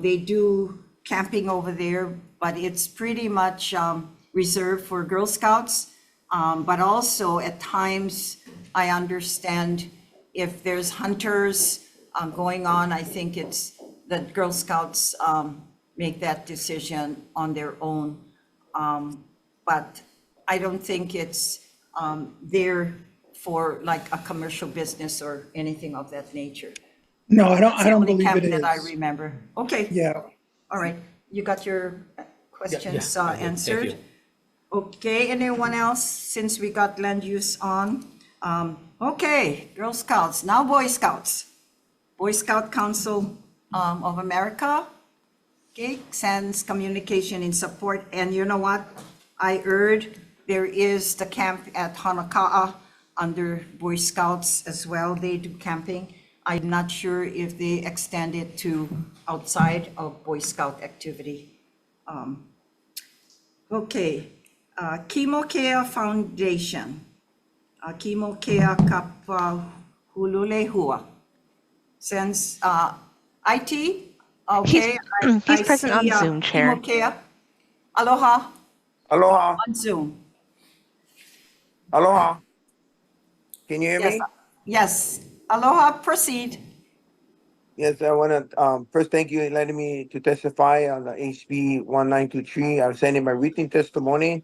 They do camping over there, but it's pretty much reserved for Girl Scouts. But also at times, I understand if there's hunters going on, I think it's the Girl Scouts make that decision on their own. But I don't think it's there for like a commercial business or anything of that nature. No, I It's the don't only believe camp it that I is. remember. Okay, Yeah. all right. You got your questions I did. Thank answered? you. Okay, anyone else, since we got land use on? Okay, Girl Scouts, now Boy Scouts. Boy Scout Council of America, okay, sends communication in support. And you know what? I heard there is the camp at Hanaka'a under Boy Scouts as well. They do camping. I'm not sure if they extend it to outside of Boy Scout activity. Okay, Kimokea Foundation, Kimokea Kapahululehua, sends IT. Okay, He's present on Zoom, Chair. Kimokea, aloha Aloha, on Zoom. aloha. Can you hear Yes, me? yes, aloha, proceed. Yes, I want to first thank you for letting me to testify on the HB 1923. I'm sending my written testimony.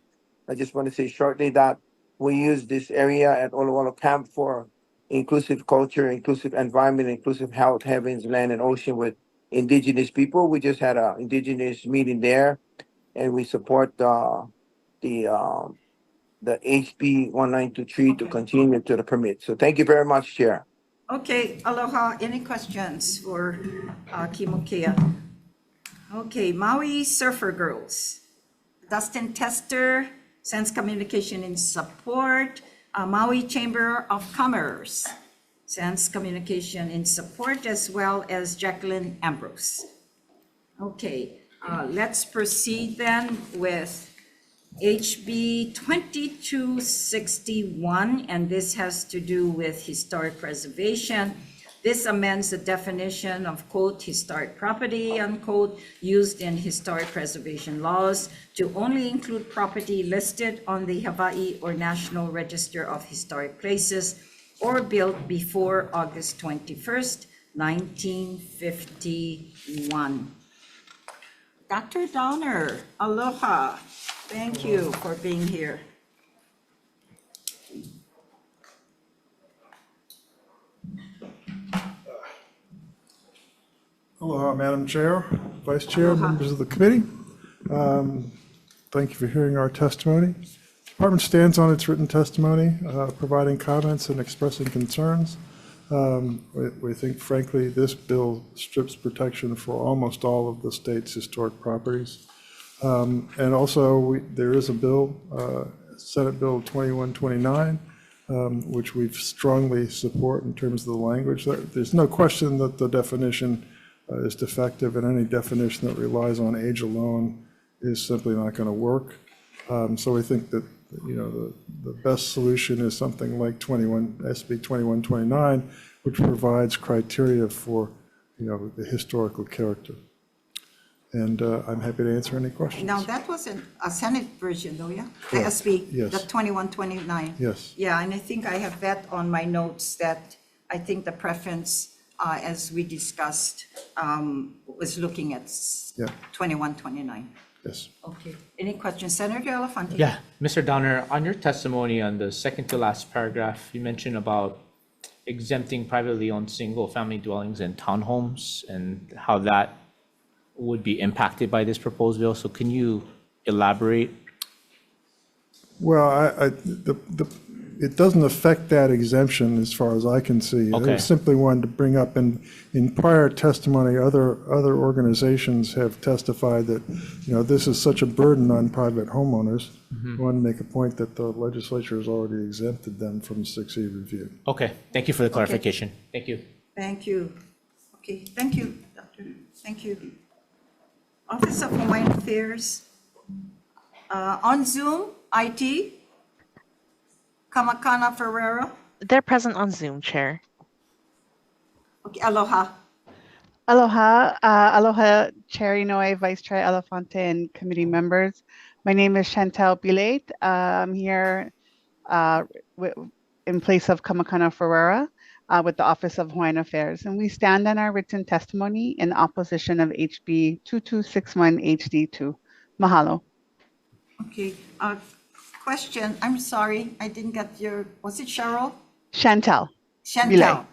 I just want to say shortly that we use this area at Olawalo Camp for inclusive culture, inclusive environment, inclusive health, heavens, land, and ocean with indigenous people. We just had an indigenous meeting there, and we support the HB 1923 to continue to the permit. So thank you very much, Chair. Okay, aloha. Any questions for Kimokea? Okay, Maui Surfer Girls. Dustin Tester sends communication in support. Maui Chamber of Commerce sends communication in support, as well as Jacqueline Ambrose. Okay, let's proceed then with HB 2261, and this has to do with historic preservation. This amends the definition of quote, historic property, unquote, used in historic preservation laws to only include property listed on the Hawaii or National Register of Historic Places or built before August 21st, 1951. Dr. Donner, aloha. Thank you for being here. Aloha, Madam Chair, Vice Chair, Aloha. members of the committee. Thank you for hearing our testimony. The Department stands on its written testimony, providing comments and expressing concerns. We think frankly, this bill strips protection for almost all of the state's historic properties. And also, there is a bill, Senate Bill 2129, which we strongly support in terms of the language. There's no question that the definition is defective, and any definition that relies on age alone is simply not going to work. So we think that, you know, the best solution is something like SB 2129, which provides criteria for, you know, the historical character. And I'm happy to answer any questions. Now, that was a Senate version though, yeah? The Correct. SB, Yes. the 2129. Yes. Yeah, and I think I have that on my notes, that I think the preference, as we discussed, was looking at Yeah. 2129. Yes. Okay, any questions? Senator Elefante? Yeah, Mr. Donner, on your testimony on the second to last paragraph, you mentioned about exempting privately owned single-family dwellings and townhomes and how that would be impacted by this proposed bill. So can you elaborate? Well, it doesn't affect that exemption as far as I can see. Okay. I simply wanted to bring up, in prior testimony, other organizations have testified that, this is such a burden on private homeowners. I wanted to make a point that the legislature has already exempted them from 6E review. Okay, thank you for the clarification. Thank you. Thank you. Okay, thank you, Doctor. Thank you. Office of Hawaiian Affairs. On Zoom, IT, Kamakana Ferreira. They're present on Zoom, Chair. Okay, aloha. Aloha, aloha, Chair Inoue, Vice Chair Elefante, and committee members. My name is Chantal Bilate. I'm here in place of Kamakana Ferreira with the Office of Hawaiian Affairs, and we stand on our written testimony in opposition of HB 2261 HD2. Mahalo. Okay, question, I'm sorry, I didn't get your, was it Cheryl? Chantal. Chantal.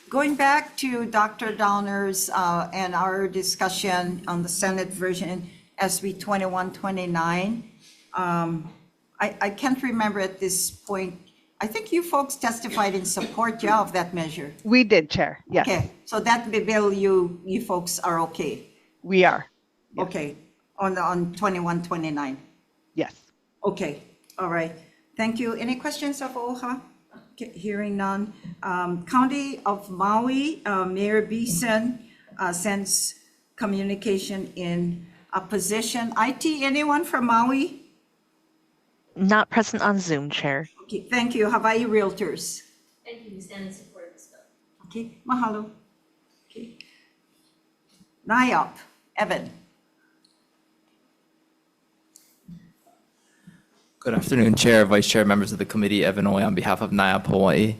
Going back to Dr. Downer's and our discussion on the Senate version, SB 2129, I can't remember at this point. I think you folks testified in support, of that measure. We did, Chair, yes. Okay, so that bill, you folks are okay? We are. Yes. Okay, on 2129? Yes. Okay, all right. Thank you. Any questions of OHA? Okay, hearing none. County of Maui, Mayor Beeson sends communication in opposition. IT, anyone from Maui? Not present on Zoom, Chair. Okay, thank you. Hawai'i Realtors. Thank you. We stand in support of this bill. Okay, mahalo. Okay. NIOP, Evan. Good afternoon, Chair, Vice Chair, members of the committee. Evan Oye on behalf of NIOP Hawaii.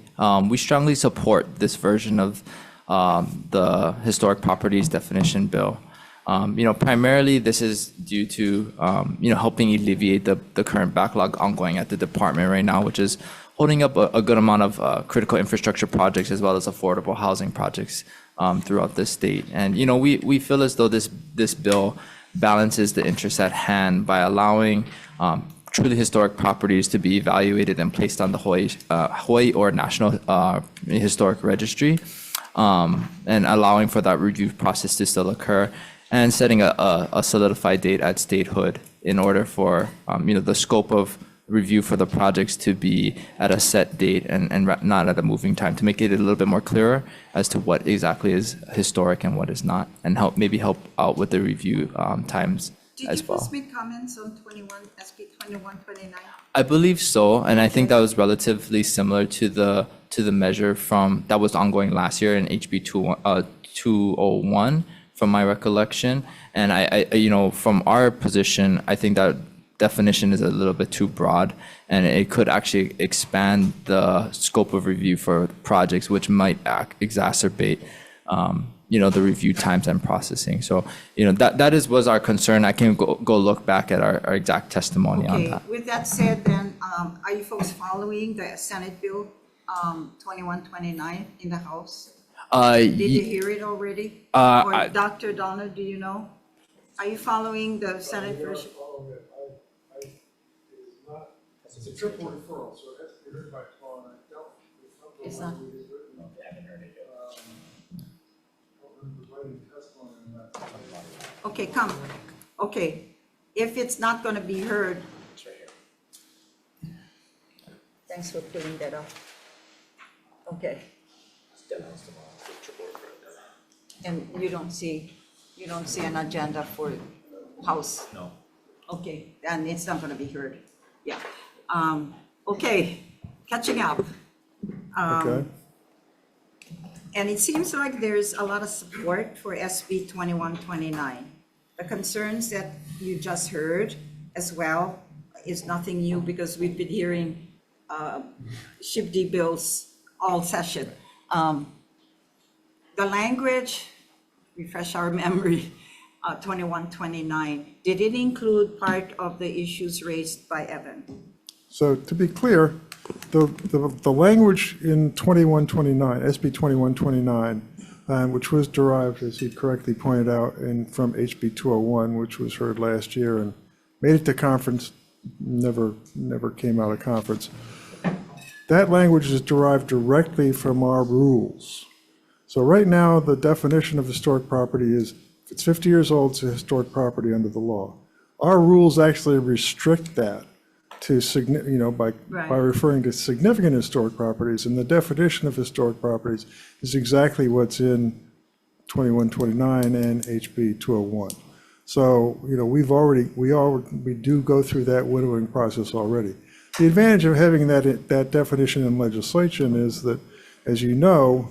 We strongly support this version of the historic properties definition bill. Primarily this is due to helping alleviate the current backlog ongoing at the department right now, which is holding up a good amount of critical infrastructure projects as well as affordable housing projects throughout the state. And we feel as though this bill balances the interests at hand by allowing truly historic properties to be evaluated and placed on the Hawaii or National Historic Registry, and allowing for that review process to still occur, and setting a solidified date at statehood in order for the scope of review for the projects to be at a set date and not at a moving time, to make it a little bit more clearer as to what exactly is historic and what is not, and help out with the review times as well. Did you first make comments on SB 2129? I believe so, and I think that was relatively similar to the measure that was ongoing last year in HB 201, from my recollection. And I from our position, I think that definition is a little bit too broad, and it could actually expand the scope of review for projects, which might exacerbate the review times and processing. So, that was our concern. I can go look back at our exact testimony on that. With that said, then, are you folks following the Senate Bill 2129 in the House? Did you hear it already? Or Dr. Donna, do you know? Are you following the Senate version? It's a triple referral, so it has to be heard by tomorrow night. It's not. Okay, come. Okay, if it's not going to be heard. Thanks for pulling that up. Okay. And you don't see an agenda for House? No. Okay, and it's not going to be heard. Yeah. Okay, catching up. Okay. And it seems like there's a lot of support for SB 2129. The concerns that you just heard as well is nothing new, because we've been hearing SHIP-D bills all session. The language, refresh our memory, 2129, did it include part of the issues raised by Evan? So to be clear, the language in 2129, SB 2129, which was derived, as he correctly pointed out, from HB 201, which was heard last year and made it to conference, never came out of conference. That language is derived directly from our rules. So right now, the definition of historic property is, if it's 50 years old, it's a historic property under the law. Our rules actually restrict that to, by referring to significant historic properties, and the definition of historic properties is exactly what's in 2129 and HB 201. So, we do go through that winnowing process already. The advantage of having that definition in legislation is that, as you know,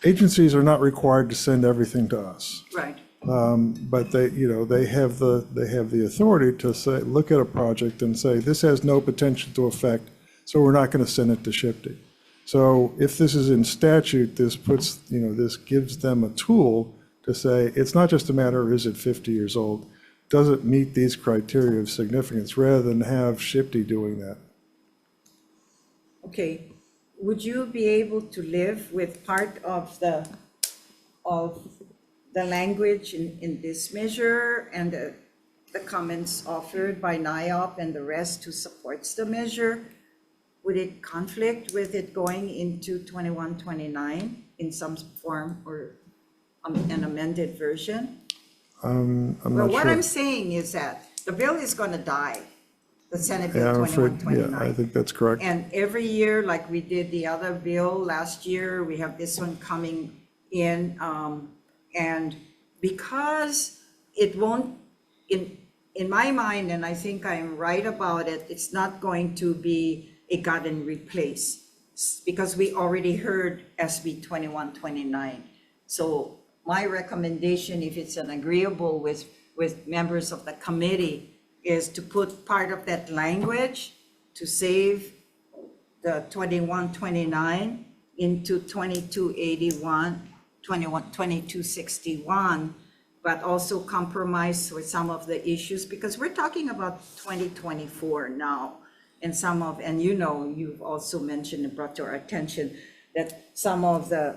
agencies are not required to send everything to us. Right. But they have the authority to say, look at a project and say, this has no potential to affect, so we're not going to send it to SHPD. So if this is in statute, this gives them a tool to say, it's not just a matter of, is it 50 years old? Does it meet these criteria of significance, rather than have SHPD doing that? Okay, would you be able to live with part of the language in this measure and the comments offered by NIOP and the rest who supports the measure? Would it conflict with it going into 2129 in some form or an amended version? I'm Well, not what sure. I'm saying is that the bill is going to die, the Senate Bill Yeah, I'm afraid, 2129. I think that's correct. And every year, like we did the other bill last year, we have this one coming in. And because it won't, in my mind, and I think I'm right about it, it's not going to be a got and replace, because we already heard SB 2129. So my recommendation, if it's an agreeable with members of the committee, is to put part of that language to save the 2129 into 2281, 2261, but also compromise with some of the issues, because we're talking about 2024 now. And you've also mentioned and brought to our attention that some of the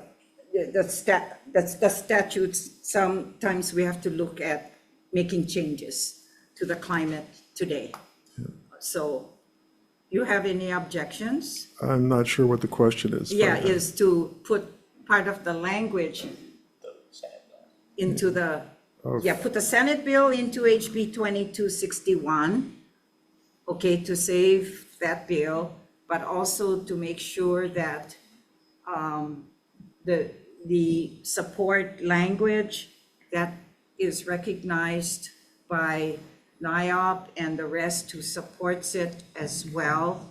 statutes, sometimes we have to look at making changes to the climate today. So you have any objections? I'm not sure what the question is. Yeah, is to put part of the language into put the Senate bill into HB 2261, okay, to save that bill, but also to make sure that the support language that is recognized by NIOP and the rest who supports it as well,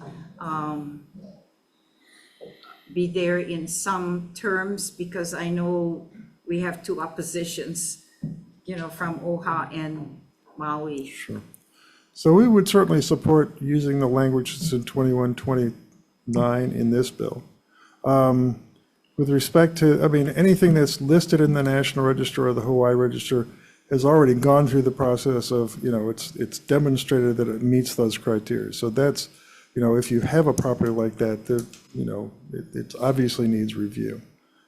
be there in some terms, because I know we have two oppositions, from OHA and Maui. Sure. So we would certainly support using the language that's in 2129 in this bill. With respect to, anything that's listed in the National Register or the Hawaii Register has already gone through the process of, it's demonstrated that it meets those criteria. So that's, if you have a property like that, it obviously needs review.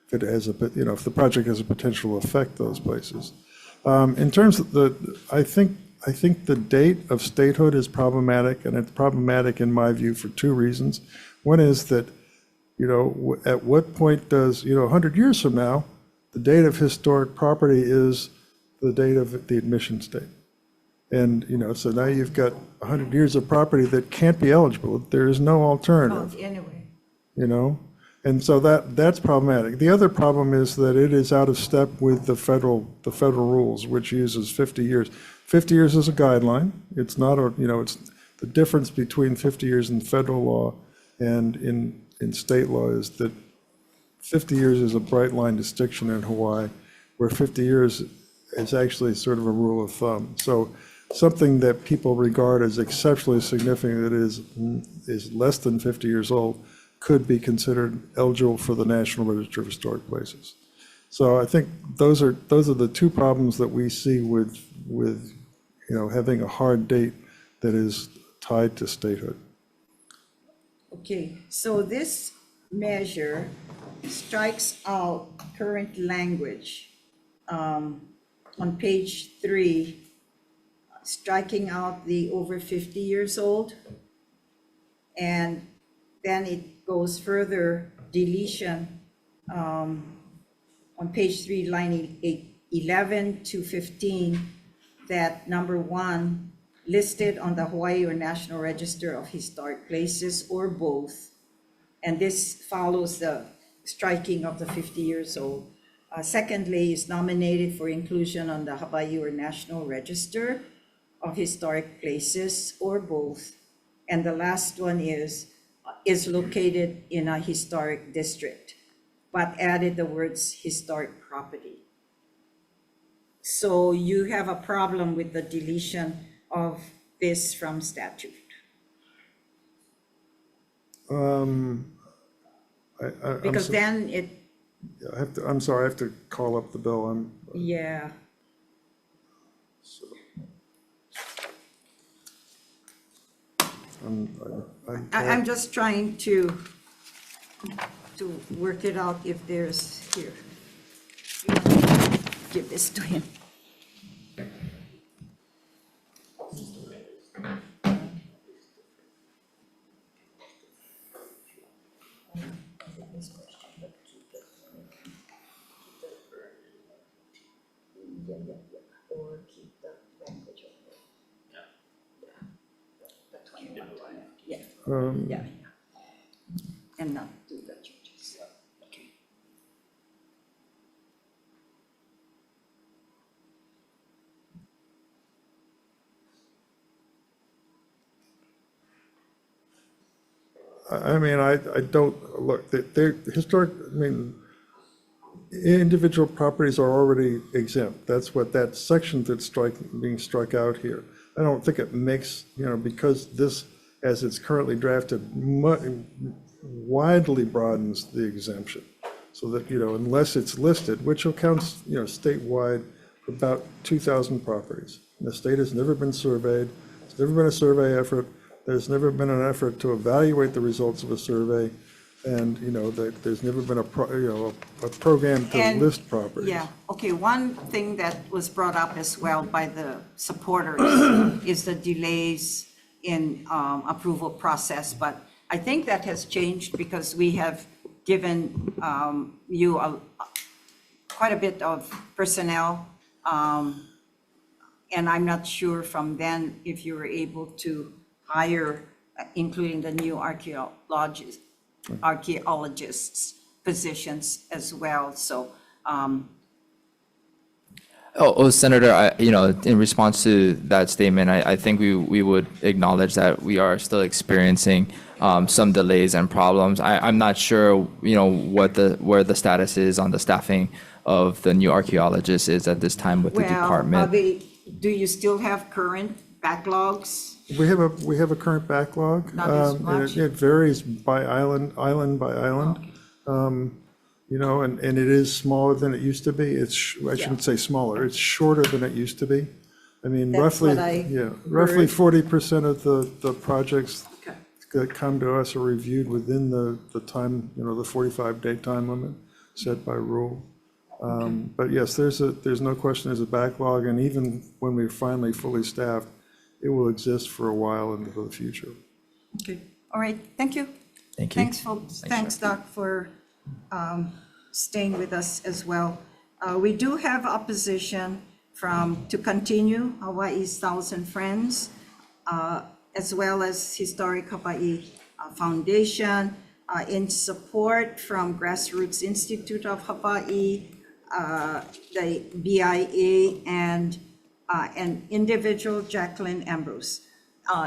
If it has if the project has a potential to affect those places. In terms of I think the date of statehood is problematic, and it's problematic in my view for two reasons. One is that, at what point does, 100 years from now, the date of historic property is the date of the admissions date. And, so now you've got 100 years of property that can't be eligible. There is no alternative. Anyway. And so that's problematic. The other problem is that it is out of step with the federal rules, which uses 50 years. 50 years is a guideline. It's not it's the difference between 50 years in federal law and in state law is that 50 years is a bright line distinction in Hawaii, where 50 years is actually sort of a rule of thumb. So something that people regard as exceptionally significant that is less than 50 years old could be considered eligible for the National Register of Historic Places. So I think those are the two problems that we see with having a hard date that is tied to statehood. Okay, so this measure strikes out current language on page 3, striking out the over 50 years old. And then it goes further, deletion on page 3, line 11 to 15, that number 1, listed on the Hawaii or National Register of Historic Places or both. And this follows the striking of the 50 years old. Secondly, is nominated for inclusion on the Hawaii or National Register of Historic Places or both. And the last one is located in a historic district, but added the words historic property. So you have a problem with the deletion of this from statute. Because then it, I'm sorry, I have to call up the bill. yeah. I'm just trying to work it out if there's here. Give this to him. Or keep the language of it. The 21. Yeah. And not do the changes. Okay. I mean, I don't, look, they're historic, I mean, individual properties are already exempt. That's what that section that's being struck out here. I don't think it makes, because this, as it's currently drafted, widely broadens the exemption. So that, unless it's listed, which accounts, statewide, for about 2,000 properties. And the state has never been surveyed. There's never been a survey effort. There's never been an effort to evaluate the results of a survey. And, that there's never been a program to list properties. Yeah, okay, one thing that was brought up as well by the supporters is the delays in approval process, but I think that has changed because we have given you quite a bit of personnel, and I'm not sure from then if you were able to hire, including the new archaeologists positions as well, so. Senator, in response to that statement, I think we would acknowledge that we are still experiencing some delays and problems. I'm not sure, where the status is on the staffing of the new archaeologists is at this time with the department. Do you still have current backlogs? We have a current backlog. Not as much? It varies by island by island. Okay. And it is smaller than it used to be. I shouldn't say smaller, it's shorter than it used to be. I mean, That's roughly, what I roughly heard. 40% of the projects Okay. that come to us are reviewed within the time, the 45-day time limit set by rule. But yes, there's no question there's a backlog, and even when we're finally fully staffed, it will exist for a while into the future. Okay, all right, thank you. Thank you. Thanks, folks. Thanks, Doc, for staying with us as well. We do have opposition to continue Hawaii's Thousand Friends, as well as Historic Hawaii Foundation, in support from Grassroots Institute of Hawaii, the BIA, and an individual, Jacqueline Ambrose.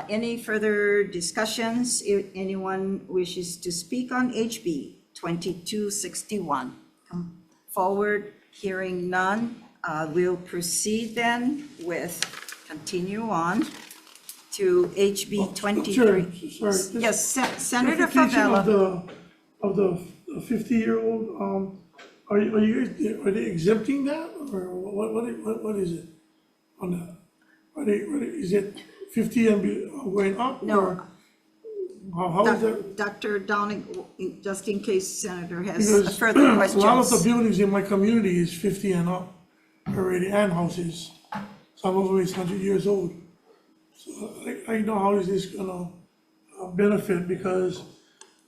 Any further discussions? If anyone wishes to speak on HB 2261? Come forward, hearing none. We'll proceed then with, continue on to HB 23. Sorry. Yes, Senator Clarification Favela. Of the 50-year-old, are they exempting that, or what is it on that? Is it 50 and going up? No. Or how is that? Dr. Downing, just in case Senator has Because further a questions. lot of the buildings in my community is 50 and up already, and houses. Some of them is 100 years old. So I know how is this gonna benefit, because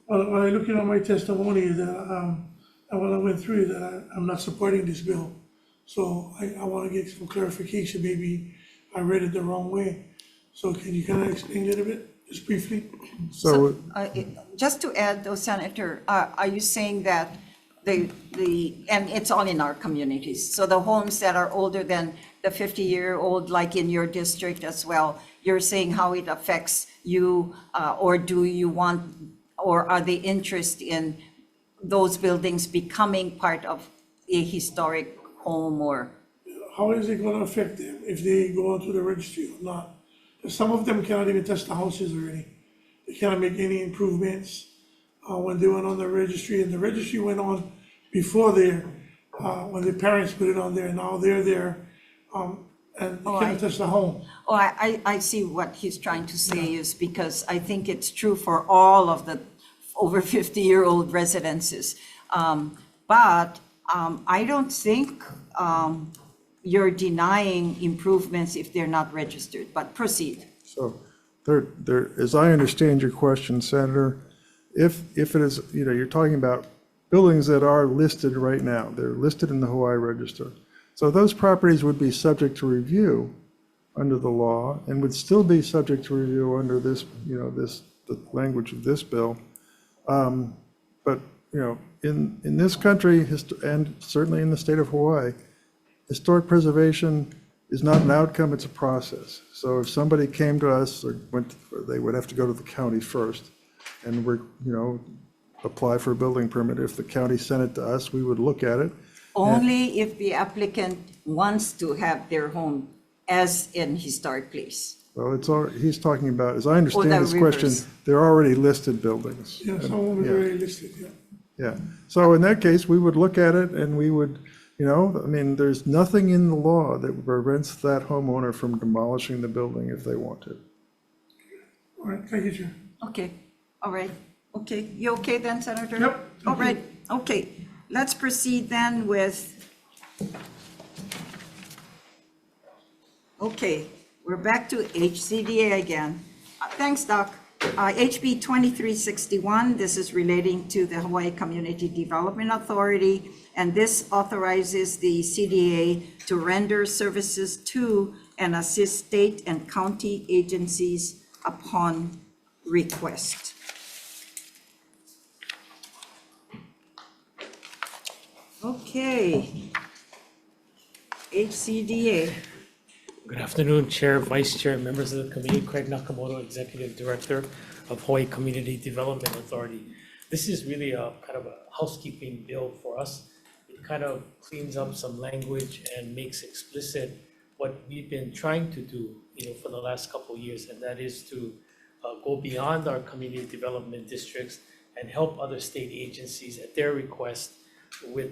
when I look at my testimony that, and when I went through that, I'm not supporting this bill. So I want to get some clarification, maybe I read it the wrong way. So can you kind of explain a little bit, just briefly? So, Just to add though, Senator, are you saying that and it's all in our communities, so the homes that are older than the 50-year-old, like in your district as well, you're saying how it affects you, or do you want, or are they interested in those buildings becoming part of a historic home, or? How is it gonna affect them if they go onto the registry or not? 'Cause some of them cannot even touch the houses already. They cannot make any improvements when they went on the registry, and the registry went on before there, when the parents put it on there, now they're there, and they cannot touch the home. Oh, I see what he's trying to say is, because I think it's true for all of the over 50-year-old residences. But I don't think you're denying improvements if they're not registered, but proceed. so as I understand your question, Senator, if it is, you're talking about buildings that are listed right now, they're listed in the Hawaii Register. So those properties would be subject to review under the law and would still be subject to review under this, the language of this bill. But, in this country, and certainly in the state of Hawaii, historic preservation is not an outcome, it's a process. So if somebody came to us, they would have to go to the county first and apply for a building permit. If the county sent it to us, we would look at it. Only if the applicant wants to have their home as in historic place. Well, he's talking about, as I understand the his question, reverse. they're already listed buildings. Yeah, some of them are already listed, yeah. Yeah, so in that case, we would look at it and we would, there's nothing in the law that prevents that homeowner from demolishing the building if they want to. All right, thank you, Chair. Okay, all right, okay. You okay then, Senator? Yep. All right, okay. Let's proceed then with, okay, we're back to HCDA again. Thanks, Doc. HB 2361, this is relating to the Hawaii Community Development Authority, and this authorizes the CDA to render services to and assist state and county agencies upon request. Okay. HCDA. Good afternoon, Chair, Vice Chair, members of the committee. Craig Nakamoto, Executive Director of Hawaii Community Development Authority. This is really a kind of a housekeeping bill for us. It kind of cleans up some language and makes explicit what we've been trying to do, for the last couple of years, and that is to go beyond our community development districts and help other state agencies at their request with,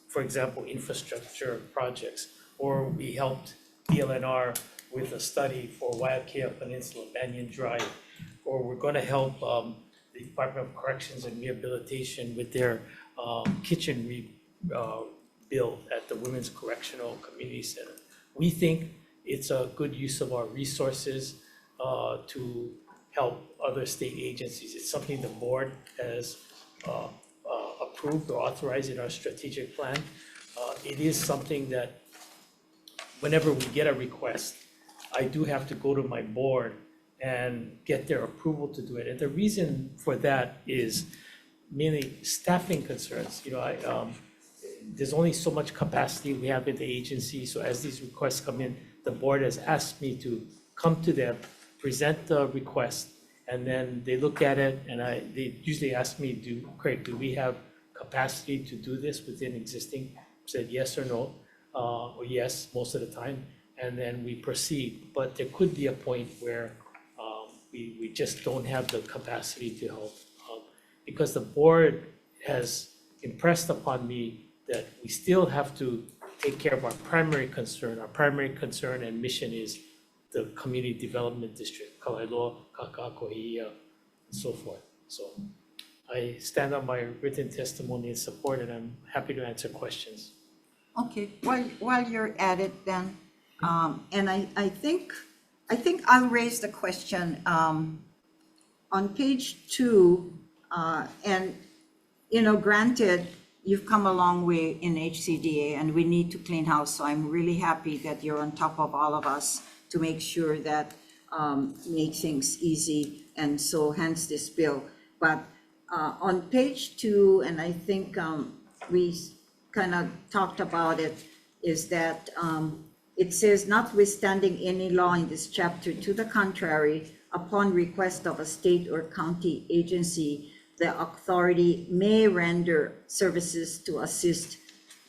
for example, infrastructure projects, or we helped DLNR with a study for Waiakea Peninsula, Banyan Drive, or we're going to help the Department of Corrections and Rehabilitation with their kitchen rebuild at the Women's Correctional Community Center. We think it's a good use of our resources to help other state agencies. It's something the board has approved or authorized in our strategic plan. It is something that whenever we get a request, I do have to go to my board and get their approval to do it. And the reason for that is mainly staffing concerns. There's only so much capacity we have in the agency. So as these requests come in, the board has asked me to come to them, present the request, and then they look at it, and they usually ask me, Craig, do we have capacity to do this within existing? I said yes or no. Or yes, most of the time, and then we proceed. But there could be a point where we just don't have the capacity to help, because the board has impressed upon me that we still have to take care of our primary concern. Our primary concern and mission is the community development district, Kalaeloa, Kakako'ia, and so forth. So I stand on my written testimony in support, and I'm happy to answer questions. Okay, while you're at it then, and I think I think I'll raise the question, on page 2, and, granted, you've come a long way in HCDA and we need to clean house, so I'm really happy that you're on top of all of us to make sure that, make things easy, and so hence this bill. But on page 2, and I think we kind of talked about it, is that it says, notwithstanding any law in this chapter to the contrary, upon request of a state or county agency, the authority may render services to assist,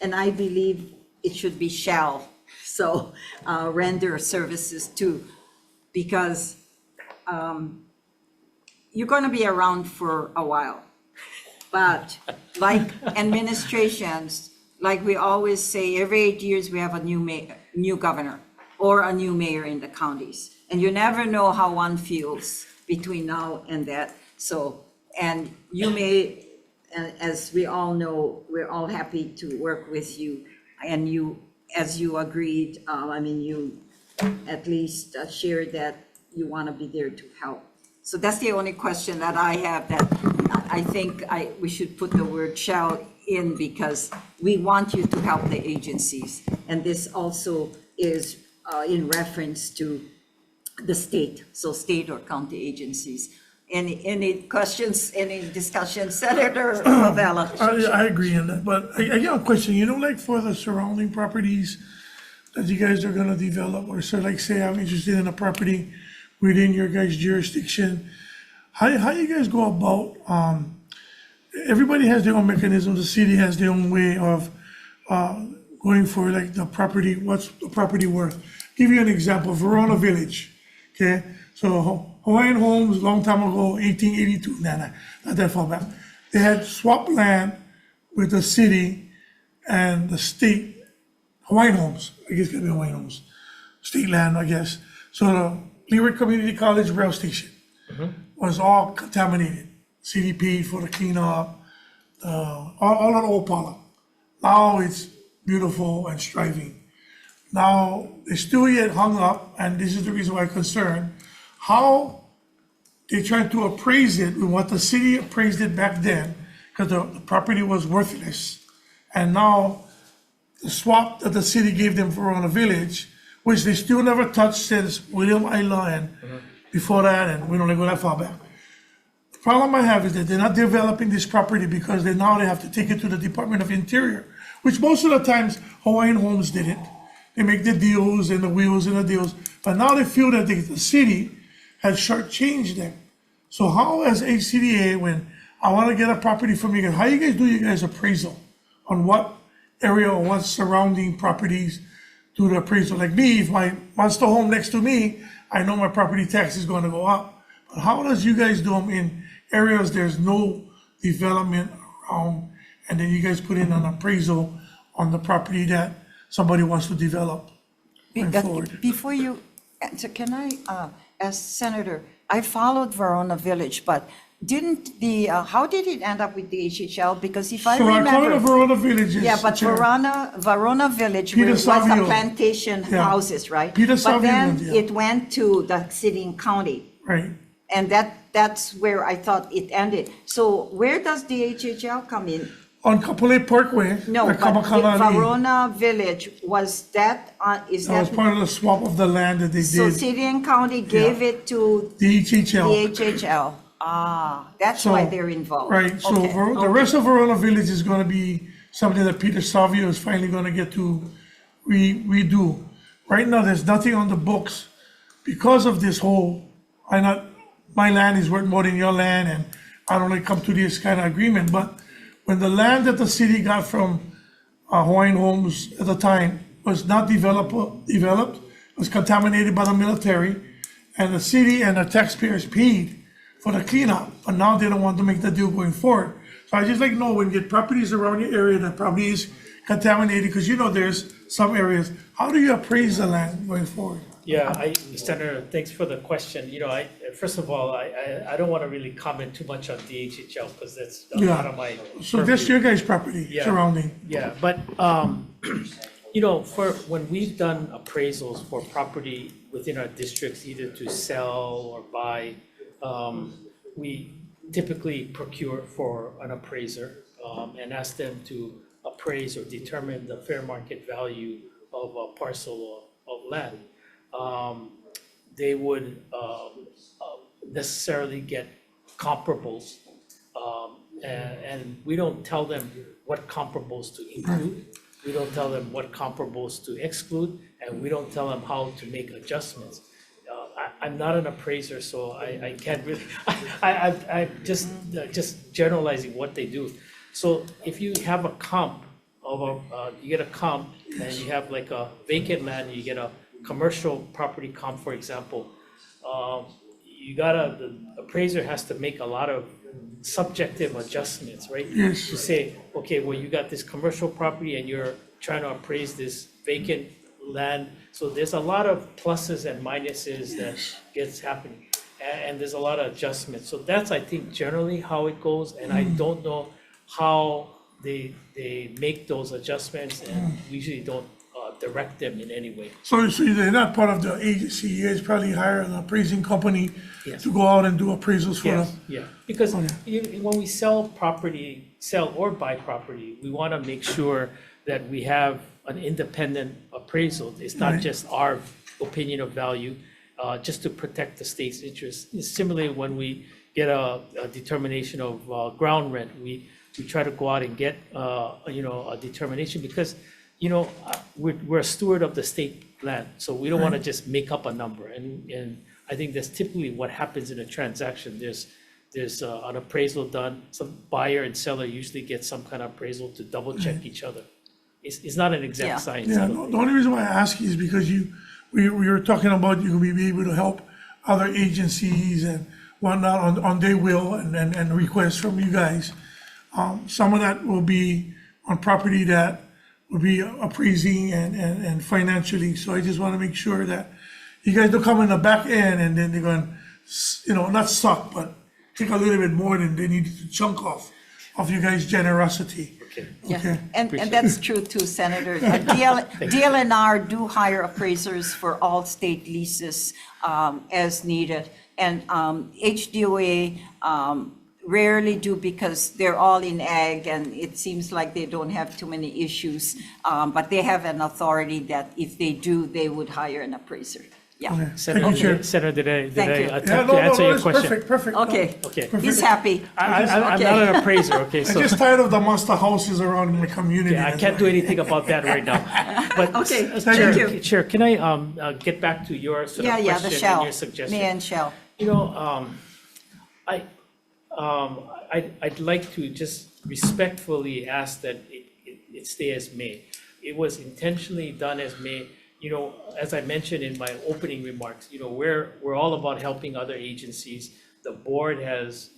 and I believe it should be shall, so render services to, because you're going to be around for a while. But like administrations, like we always say, every 8 years we have a new governor or a new mayor in the counties. And you never know how one feels between now and that. So, and you may, as we all know, we're all happy to work with you. And you, as you agreed, you at least shared that you want to be there to help. So that's the only question that I have, that I think we should put the word shall in, because we want you to help the agencies. And this also is in reference to the state, so state or county agencies. Any questions, any discussion? Senator Favela. I agree on that, but I got a question. Like for the surrounding properties that you guys are gonna develop, or so like say I'm interested in a property within your guys' jurisdiction, how you guys go about, everybody has their own mechanism, the city has their own way of going for like the property, what's the property worth? Give you an example, Verona Village, okay? So Hawaiian Homes, long time ago, 1882, not that far back. They had swapped land with the city and the state, Hawaiian Homes, I guess it could be Hawaiian Homes, state land, I guess. So the Leeward Community College rail station was all contaminated. CDP for the cleanup, all of the old Paula. Now it's beautiful and striving. Now, they still yet hung up, and this is the reason why I'm concerned, how they tried to appraise it with what the city appraised it back then, because the property was worthless. And now, the swap that the city gave them for Verona Village, which they still never touched since William Isla and before that, and we don't go that far back. The problem I have is that they're not developing this property because now they have to take it to the Department of Interior, which most of the times Hawaiian Homes did it. They make the deals and the wheels and the deals, but now they feel that the city has shortchanged them. So how, as HCDA, when I want to get a property from you guys, how you guys do your guys' appraisal on what area or what surrounding properties do the appraisal? Like me, if wants the home next to me, I know my property tax is going to go up. But how does you guys do them in areas there's no development around, and then you guys put in an appraisal on the property that somebody wants to develop going forward? Before you answer, can I, as Senator, I followed Verona Village, but didn't how did it end up with the HHL? Because if I remember. So I call it Verona Village. Yeah, but Verona Village was the plantation houses, right? But then it went to the city and county. Right. And that's where I thought it ended. So where does the HHL come in? On Kapolei Parkway. No, but the Verona Village, was that, is that was part of the swap of the land that they did. So city and county gave it to the HHL. The HHL. Ah, that's why they're involved. Right, so the rest of Verona Village is gonna be something that Peter Savio is finally gonna get to redo. Right now, there's nothing on the books because of this whole, my land is worth more than your land, and I don't really come to this kind of agreement, but when the land that the city got from Hawaiian Homes at the time was not developed, was contaminated by the military, and the city and the taxpayers paid for the cleanup, but now they don't want to make the deal going forward. So I just know when you get properties around your area that probably is contaminated, because there's some areas, how do you appraise the land going forward? Yeah, Senator, thanks for the question. First of all, I don't want to really comment too much on DHHL because that's out of my So that's your guys' property surrounding. Yeah, but for when we've done appraisals for property within our districts, either to sell or buy, we typically procure for an appraiser and ask them to appraise or determine the fair market value of a parcel of land. They would necessarily get comparables, and we don't tell them what comparables to include. We don't tell them what comparables to exclude, and we don't tell them how to make adjustments. I'm not an appraiser, so I can't really, I'm just generalizing what they do. So if you have a comp of you get a comp and you have like a vacant land, you get a commercial property comp, for example, the appraiser has to make a lot of subjective adjustments, right? Yes. To say, okay, well, you got this commercial property and you're trying to appraise this vacant land. So there's a lot of pluses and minuses that gets happening. And there's a lot of adjustments. So that's, I think, generally how it goes. And I don't know how they make those adjustments, and we usually don't direct them in any way. So they're not part of the agency, you guys probably hire an appraising company Yes. to go out and do appraisals for them? Yeah, because when we sell or buy property, we want to make sure that we have an independent appraisal. It's not Right. just our opinion of value, just to protect the state's interest. Similarly, when we get a determination of ground rent, we try to go out and get a determination, because we're a steward of the state land, so we don't want to just make up a number. And I think that's typically what happens in a transaction. There's an appraisal done. Some buyer and seller usually get some kind of appraisal to double check each other. It's not an exact science. Yeah, I don't the only reason why I ask you is because we were talking about you will be able to help other agencies and whatnot on their will and requests from you guys. Some of that will be on property that will be appraising and financially. So I just want to make sure that you guys don't come in the back end and then they're going, not suck, but take a little bit more than they need to chunk off of you guys' generosity. Yeah, and that's true too, Senator. DLNR do hire appraisers for all state leases as needed. And HDOA rarely do, because they're all in ag and it seems like they don't have too many issues. But they have an authority that if they do, they would hire an appraiser. Yeah. Senator, did I Thank you. attempt to answer your it's question? Perfect. Okay, Okay. he's happy. I'm not an appraiser, okay? I'm So just tired of the monster houses around my community. yeah, I can't do anything about that right now. But Okay, Chair, thank you. Chair, can I get back to your sort of Yeah, the question and shell, your suggestion? may and shall. I'd like to just respectfully ask that it stay as may. It was intentionally done as may. As I mentioned in my opening remarks, we're all about helping other agencies. The board has,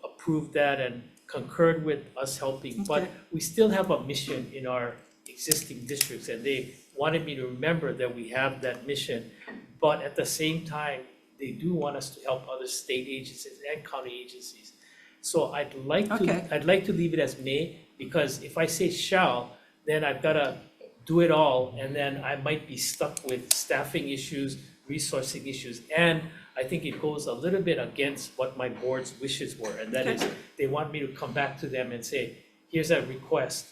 approved that and concurred with us helping, but we still have a mission in our existing districts, and they wanted me to remember that we have that mission. But at the same time, they do want us to help other state agencies and county agencies. So I'd like to leave it as may, because if I say shall, then I've got to do it all, and then I might be stuck with staffing issues, resourcing issues, and I think it goes a little bit against what my board's wishes were, and that is, they want me to come back to them and say, here's a request,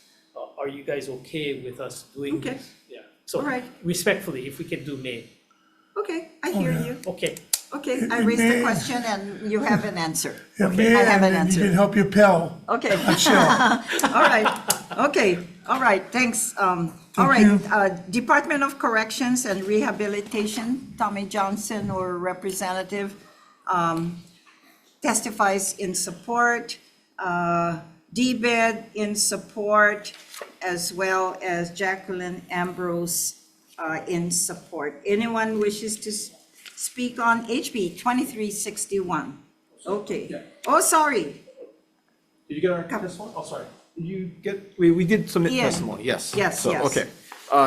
are you guys okay with us doing this? Yeah, so All right. respectfully, if we can do may. Okay, I hear you. Okay, Okay, I raised the question and you have an answer. Yeah, Okay, I have an and you can answer. help your pal. Okay. All right, okay, all right, thanks. All right, you. Department of Corrections and Rehabilitation, Tommy Johnson or representative testifies in support. DBED in support, as well as Jacqueline Ambrose in support. Anyone wishes to speak on HB 2361? Okay. Oh, sorry. Did you get our testimony? Oh, sorry. Did you get, we did submit Ian. testimony, yes. Yes, So, yes. okay.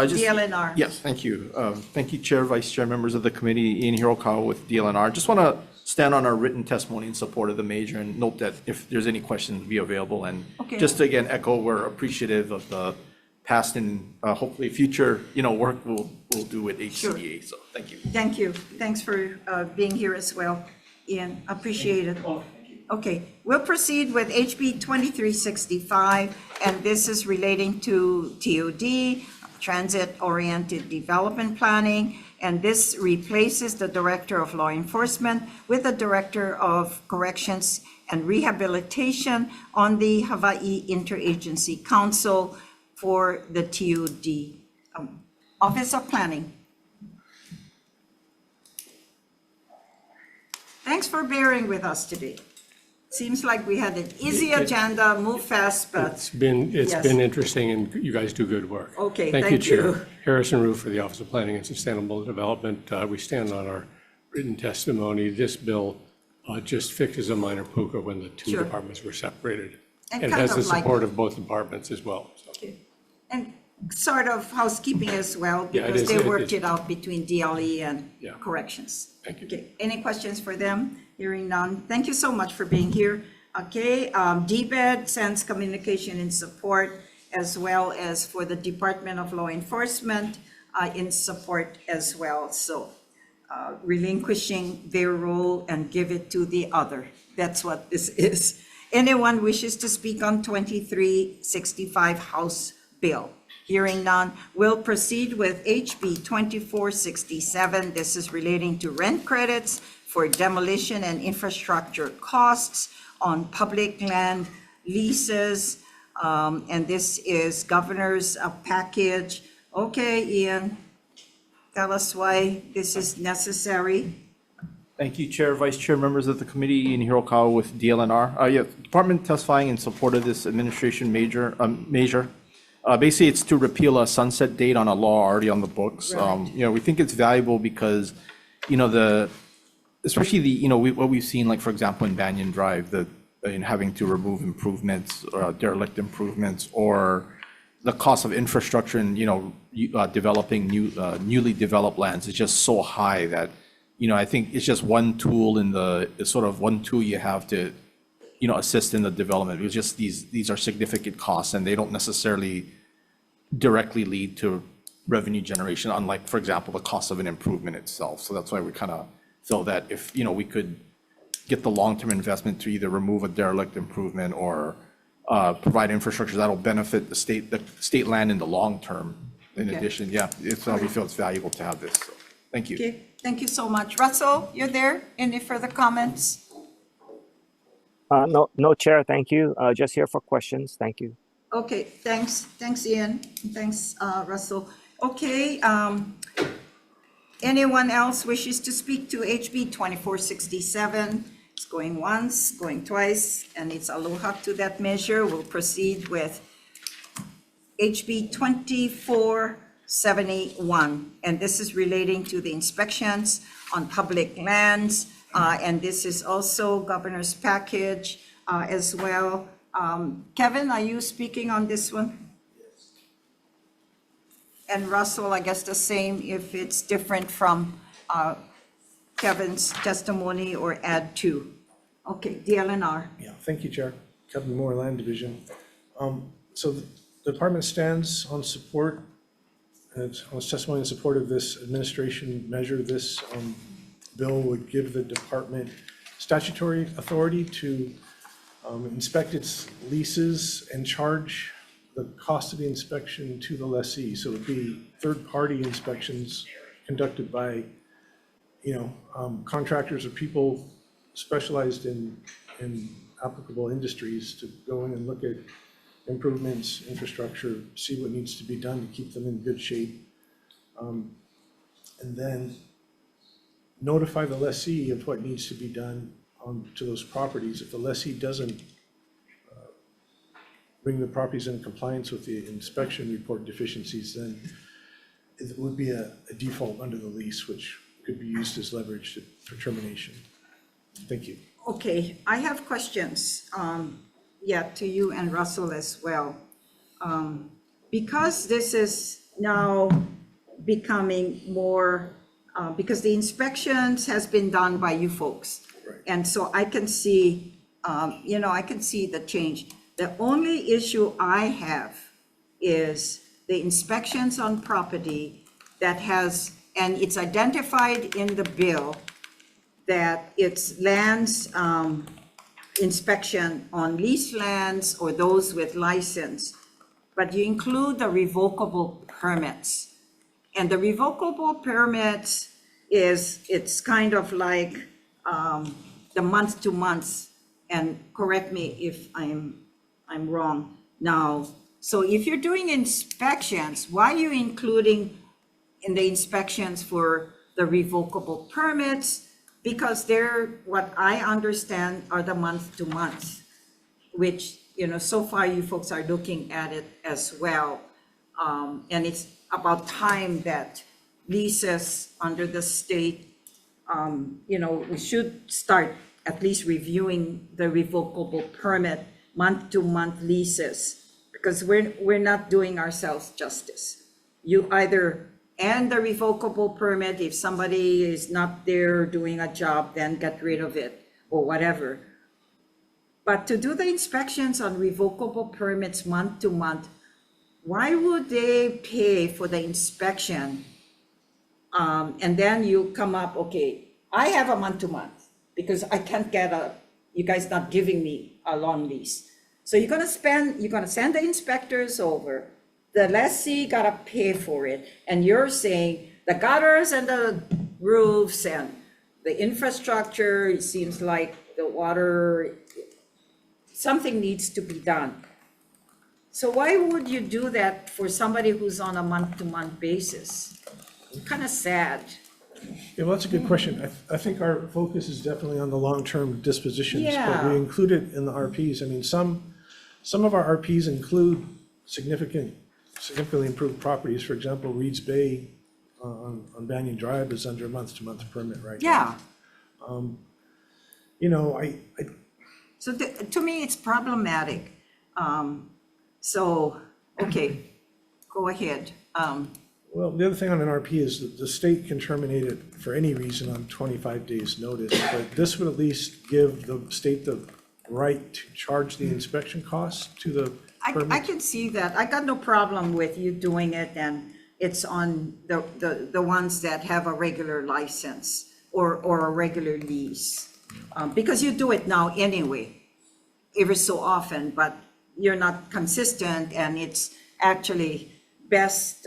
Just- DLNR. Yes, thank you. Thank you, Chair, Vice Chair, members of the committee. Ian Hirokawa with DLNR. Just want to stand on our written testimony in support of the major and note that if there's any questions, be available. And Okay. just to again echo, we're appreciative of the past and hopefully future, work we'll do with HCDA. So thank you. Thank you. Thanks for being here as well, Ian. Appreciate it. Okay, we'll proceed with HB 2365, and this is relating to TOD, Transit-Oriented Development Planning, and this replaces the Director of Law Enforcement with the Director of Corrections and Rehabilitation on the Hawaii Interagency Council for the TOD. Office of Planning. Thanks for bearing with us today. Seems like we had an easy agenda, move fast, but. It's been interesting, and you guys do good work. Okay, Thank you, thank you. Chair. Harrison Roof for the Office of Planning and Sustainable Development. We stand on our written testimony. This bill just fixes a minor puka when the two Sure. departments were separated. And And kind has the of like- support of both departments as well. So, Okay. And sort of housekeeping as well, Yeah, it because is- they it worked is. it out between DLE and Yeah. corrections. Thank you. Okay, any questions for them? Hearing none. Thank you so much for being here. Okay, DBED sends communication in support, as well as for the Department of Law Enforcement in support as well. So relinquishing their role and give it to the other. That's what this is. Anyone wishes to speak on 2365 House Bill? Hearing none, we'll proceed with HB 2467. This is relating to rent credits for demolition and infrastructure costs on public land leases. And this is governor's package. Okay, Ian, tell us why this is necessary. Thank you, Chair, Vice Chair, members of the committee, Ian Hirokawa with DLNR. Department testifying in support of this administration measure. Basically, it's to repeal a sunset date on a law already on the books. Right. We think it's valuable because, especially what we've seen, like, for example, in Banyan Drive, in having to remove improvements, derelict improvements, or the cost of infrastructure and, developing newly developed lands is just so high that, I think it's just one tool it's sort of one tool you have to, assist in the development. It's just these are significant costs, and they don't necessarily directly lead to revenue generation, unlike, for example, the cost of an improvement itself. So that's why we kind of feel that if, we could get the long-term investment to either remove a derelict improvement or provide infrastructure that'll benefit the state land in the long term. In Okay. addition, we feel it's valuable to have this. So, thank you. Okay, thank you so much. Russell, you're there? Any further comments? No, Chair, thank you. Just here for questions. Thank you. Okay, thanks. Thanks, Ian. Thanks, Russell. Okay, anyone else wishes to speak to HB 2467? It's going once, going twice, and it's aloha to that measure. We'll proceed with HB 2471, and this is relating to the inspections on public lands, and this is also governor's package as well. Kevin, are you speaking on this one? Yes. And Russell, I guess the same if it's different from Kevin's testimony or add to. Okay, DLNR. Yeah, thank you, Chair. Kevin Moore, Land Division. So the department stands on support, and it's on its testimony in support of this administration measure. This bill would give the department statutory authority to inspect its leases and charge the cost of the inspection to the lessee. So it would be third-party inspections conducted by, contractors or people specialized in applicable industries to go in and look at improvements, infrastructure, see what needs to be done to keep them in good shape. And then notify the lessee of what needs to be done to those properties. If the lessee doesn't bring the properties in compliance with the inspection report deficiencies, then it would be a default under the lease, which could be used as leverage for termination. Thank you. Okay, I have questions, to you and Russell as well. Because this is now becoming more, because the inspections has been done by you folks. Right. And so I can see, I can see the change. The only issue I have is the inspections on property that has, and it's identified in the bill that it's lands inspection on leased lands or those with license, but you include the revocable permits. And the revocable permits it's kind of like the month to months, and correct me if I'm wrong now. So if you're doing inspections, why are you including in the inspections for the revocable permits? Because they're, what I understand, are the month to month, which, so far you folks are looking at it as well. And it's about time that leases under the state, we should start at least reviewing the revocable permit month-to-month leases, because we're not doing ourselves justice. You either end the revocable permit, if somebody is not there doing a job, then get rid of it or whatever. But to do the inspections on revocable permits month to month, why would they pay for the inspection? And then you come up, okay, I have a month to month because I can't get you guys not giving me a long lease. So you're gonna send the inspectors over, the lessee gotta pay for it, and you're saying the gutters and the roofs and the infrastructure, it seems like the water, something needs to be done. So why would you do that for somebody who's on a month-to-month basis? Kind of sad. Yeah, well, that's a good question. I think our focus is definitely on the long-term dispositions, but Yeah. we include it in the RPs. I mean, some of our RPs include significantly improved properties. For example, Reed's Bay on Banyan Drive is under a month-to-month permit right now. Yeah. So to me, it's problematic. So, okay, go ahead. Well, the other thing on an RP is that the state can terminate it for any reason on 25 days' notice, but this would at least give the state the right to charge the inspection costs to the permit. I can see that. I got no problem with you doing it, and it's on the ones that have a regular license or a regular lease. Because you do it now anyway, every so often, but you're not consistent, and it's actually best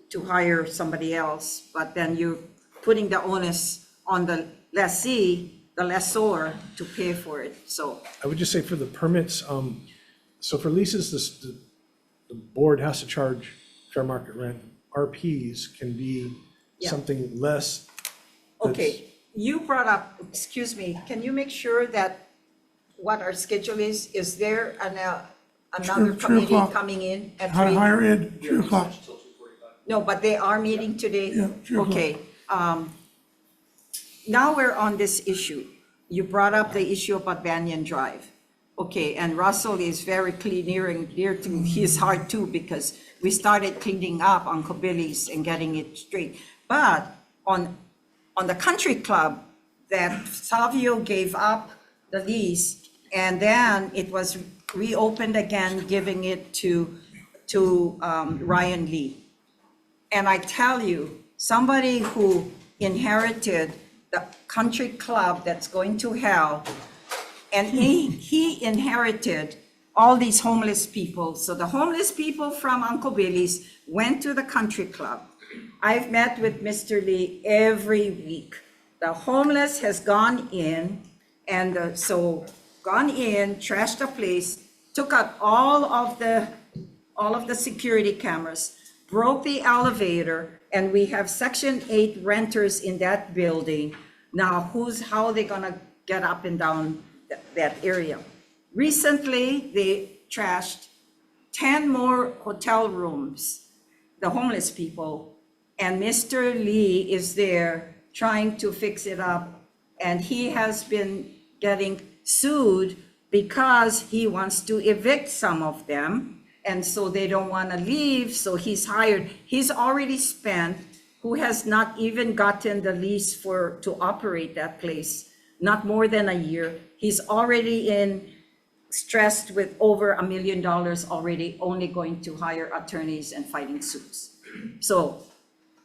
to hire somebody else, but then you're putting the onus on the lessee, the lessor, to pay for it, so. I would just say for the permits, so for leases, the board has to charge fair market rent. RPs can be Yeah. something less. that's- Okay, you brought up, excuse me, can you make sure that what our schedule is there another Three committee o'clock. coming in at Hi- 3? Higher ed, 3 o'clock. No, but they are meeting today? Yeah, 3 o'clock. Okay. Now we're on this issue. You brought up the issue about Banyan Drive. Okay, and Russell is very near and dear to his heart too, because we started cleaning up Uncle Billy's and getting it straight. But on the country club that Savio gave up the lease, and then it was reopened again, giving it to Ryan Lee. And I tell you, somebody who inherited the country club that's going to hell, and he inherited all these homeless people. So the homeless people from Uncle Billy's went to the country club. I've met with Mr. Lee every week. The homeless has gone in, and gone in, trashed the place, took out all of the security cameras, broke the elevator, and we have Section 8 renters in that building. Now, how are they gonna get up and down that area? Recently, they trashed 10 more hotel rooms, the homeless people, and Mr. Lee is there trying to fix it up, and he has been getting sued because he wants to evict some of them, and so they don't want to leave, so he's already spent, who has not even gotten the lease to operate that place, not more than a year. He's already in stressed with over $1 million already, only going to hire attorneys and fighting suits. So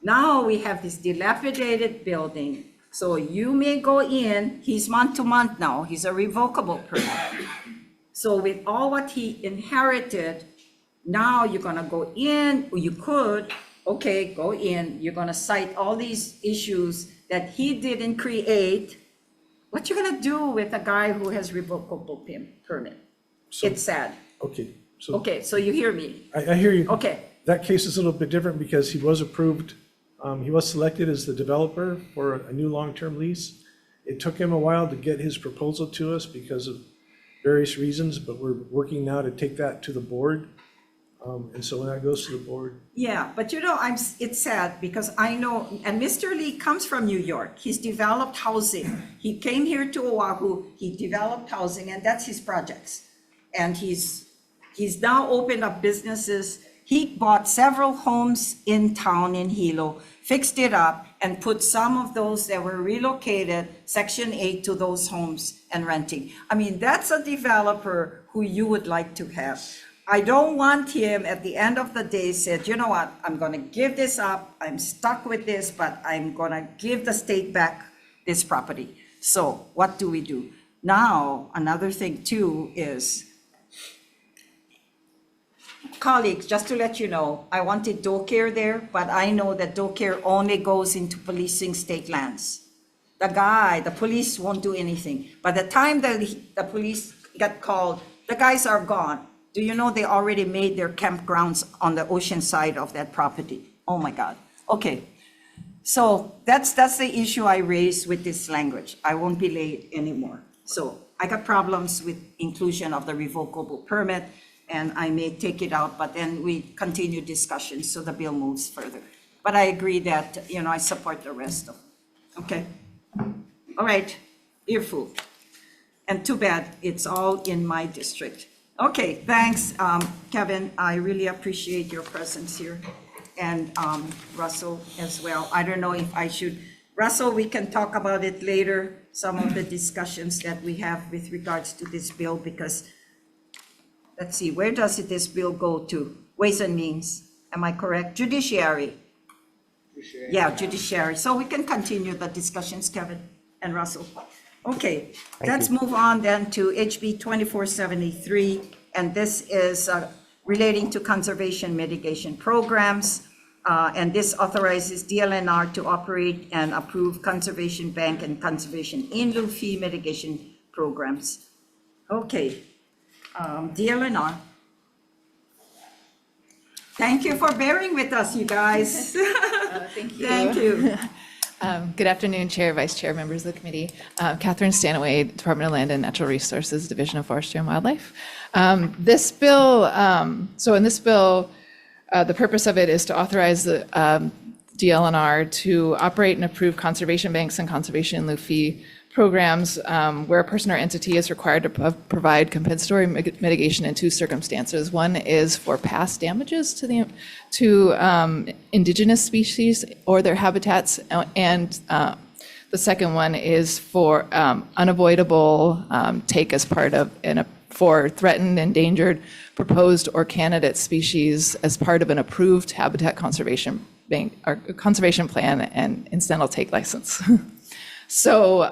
now we have this dilapidated building. So you may go in, he's month to month now, he's a revocable permit. So with all what he inherited, now you're gonna go in, or you could, okay, go in, you're gonna cite all these issues that he didn't create. What you gonna do with a guy who has revocable permit? It's sad. Okay, so Okay, so you hear me? I hear you. Okay, That case is a little bit different because he was approved, he was selected as the developer for a new long-term lease. It took him a while to get his proposal to us because of various reasons, but we're working now to take that to the board. And so when that goes to the board, yeah, but you know, it's sad because I know, and Mr. Lee comes from New York. He's developed housing. He came here to Oahu, he developed housing, and that's his projects. And he's now opened up businesses. He bought several homes in town in Hilo, fixed it up, and put some of those that were relocated, Section 8, to those homes and renting. I mean, that's a developer who you would like to have. I don't want him at the end of the day said, you know what, I'm gonna give this up, I'm stuck with this, but I'm gonna give the state back this property. So what do we do? Now, another thing too is, colleagues, just to let you know, I wanted daycare there, but I know that daycare only goes into policing state lands. The police won't do anything. By the time that the police got called, the guys are gone. Do you know they already made their campgrounds on the ocean side of that property? Oh my God. Okay. So that's the issue I raised with this language. I won't be late anymore. So I got problems with inclusion of the revocable permit, and I may take it out, but then we continue discussions so the bill moves further. But I agree that, you know, I support the rest of it. Okay. All right, earful. And too bad, it's all in my district. Okay, thanks, Kevin. I really appreciate your presence here. And Russell as well. I don't know if I should, Russell, we can talk about it later, some of the discussions that we have with regards to this bill, because let's see, where does this bill go to? Ways and Means, am I correct? Judiciary. Yeah, judiciary. So we can continue the discussions, Kevin and Russell. Okay, let's move on then to HB 2473, and this is relating to conservation mitigation programs. And this authorizes DLNR to operate and approve conservation bank and conservation in lieu fee mitigation programs. Okay, DLNR. Thank you for bearing with us, you guys. Thank you. Thank you. Good afternoon, Chair, Vice Chair, members of the committee. Catherine Stanaway, Department of Land and Natural Resources, Division of Forestry and Wildlife. This bill, so in this bill, the purpose of it is to authorize the DLNR to operate and approve conservation banks and conservation in lieu fee programs where a person or entity is required to provide compensatory mitigation in two circumstances. One is for past damages to indigenous species or their habitats, and the second one is for unavoidable take as part of for threatened, endangered, proposed, or candidate species as part of an approved habitat conservation bank or conservation plan and incidental take license. So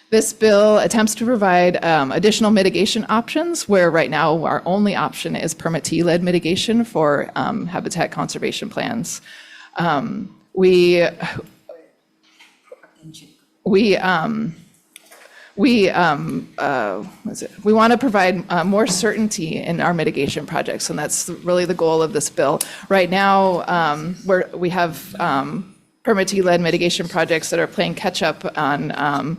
this bill attempts to provide additional mitigation options where right now our only option is permittee-led mitigation for habitat conservation plans. We want to provide more certainty in our mitigation projects, and that's really the goal of this bill. Right now, we have permittee-led mitigation projects that are playing catch-up on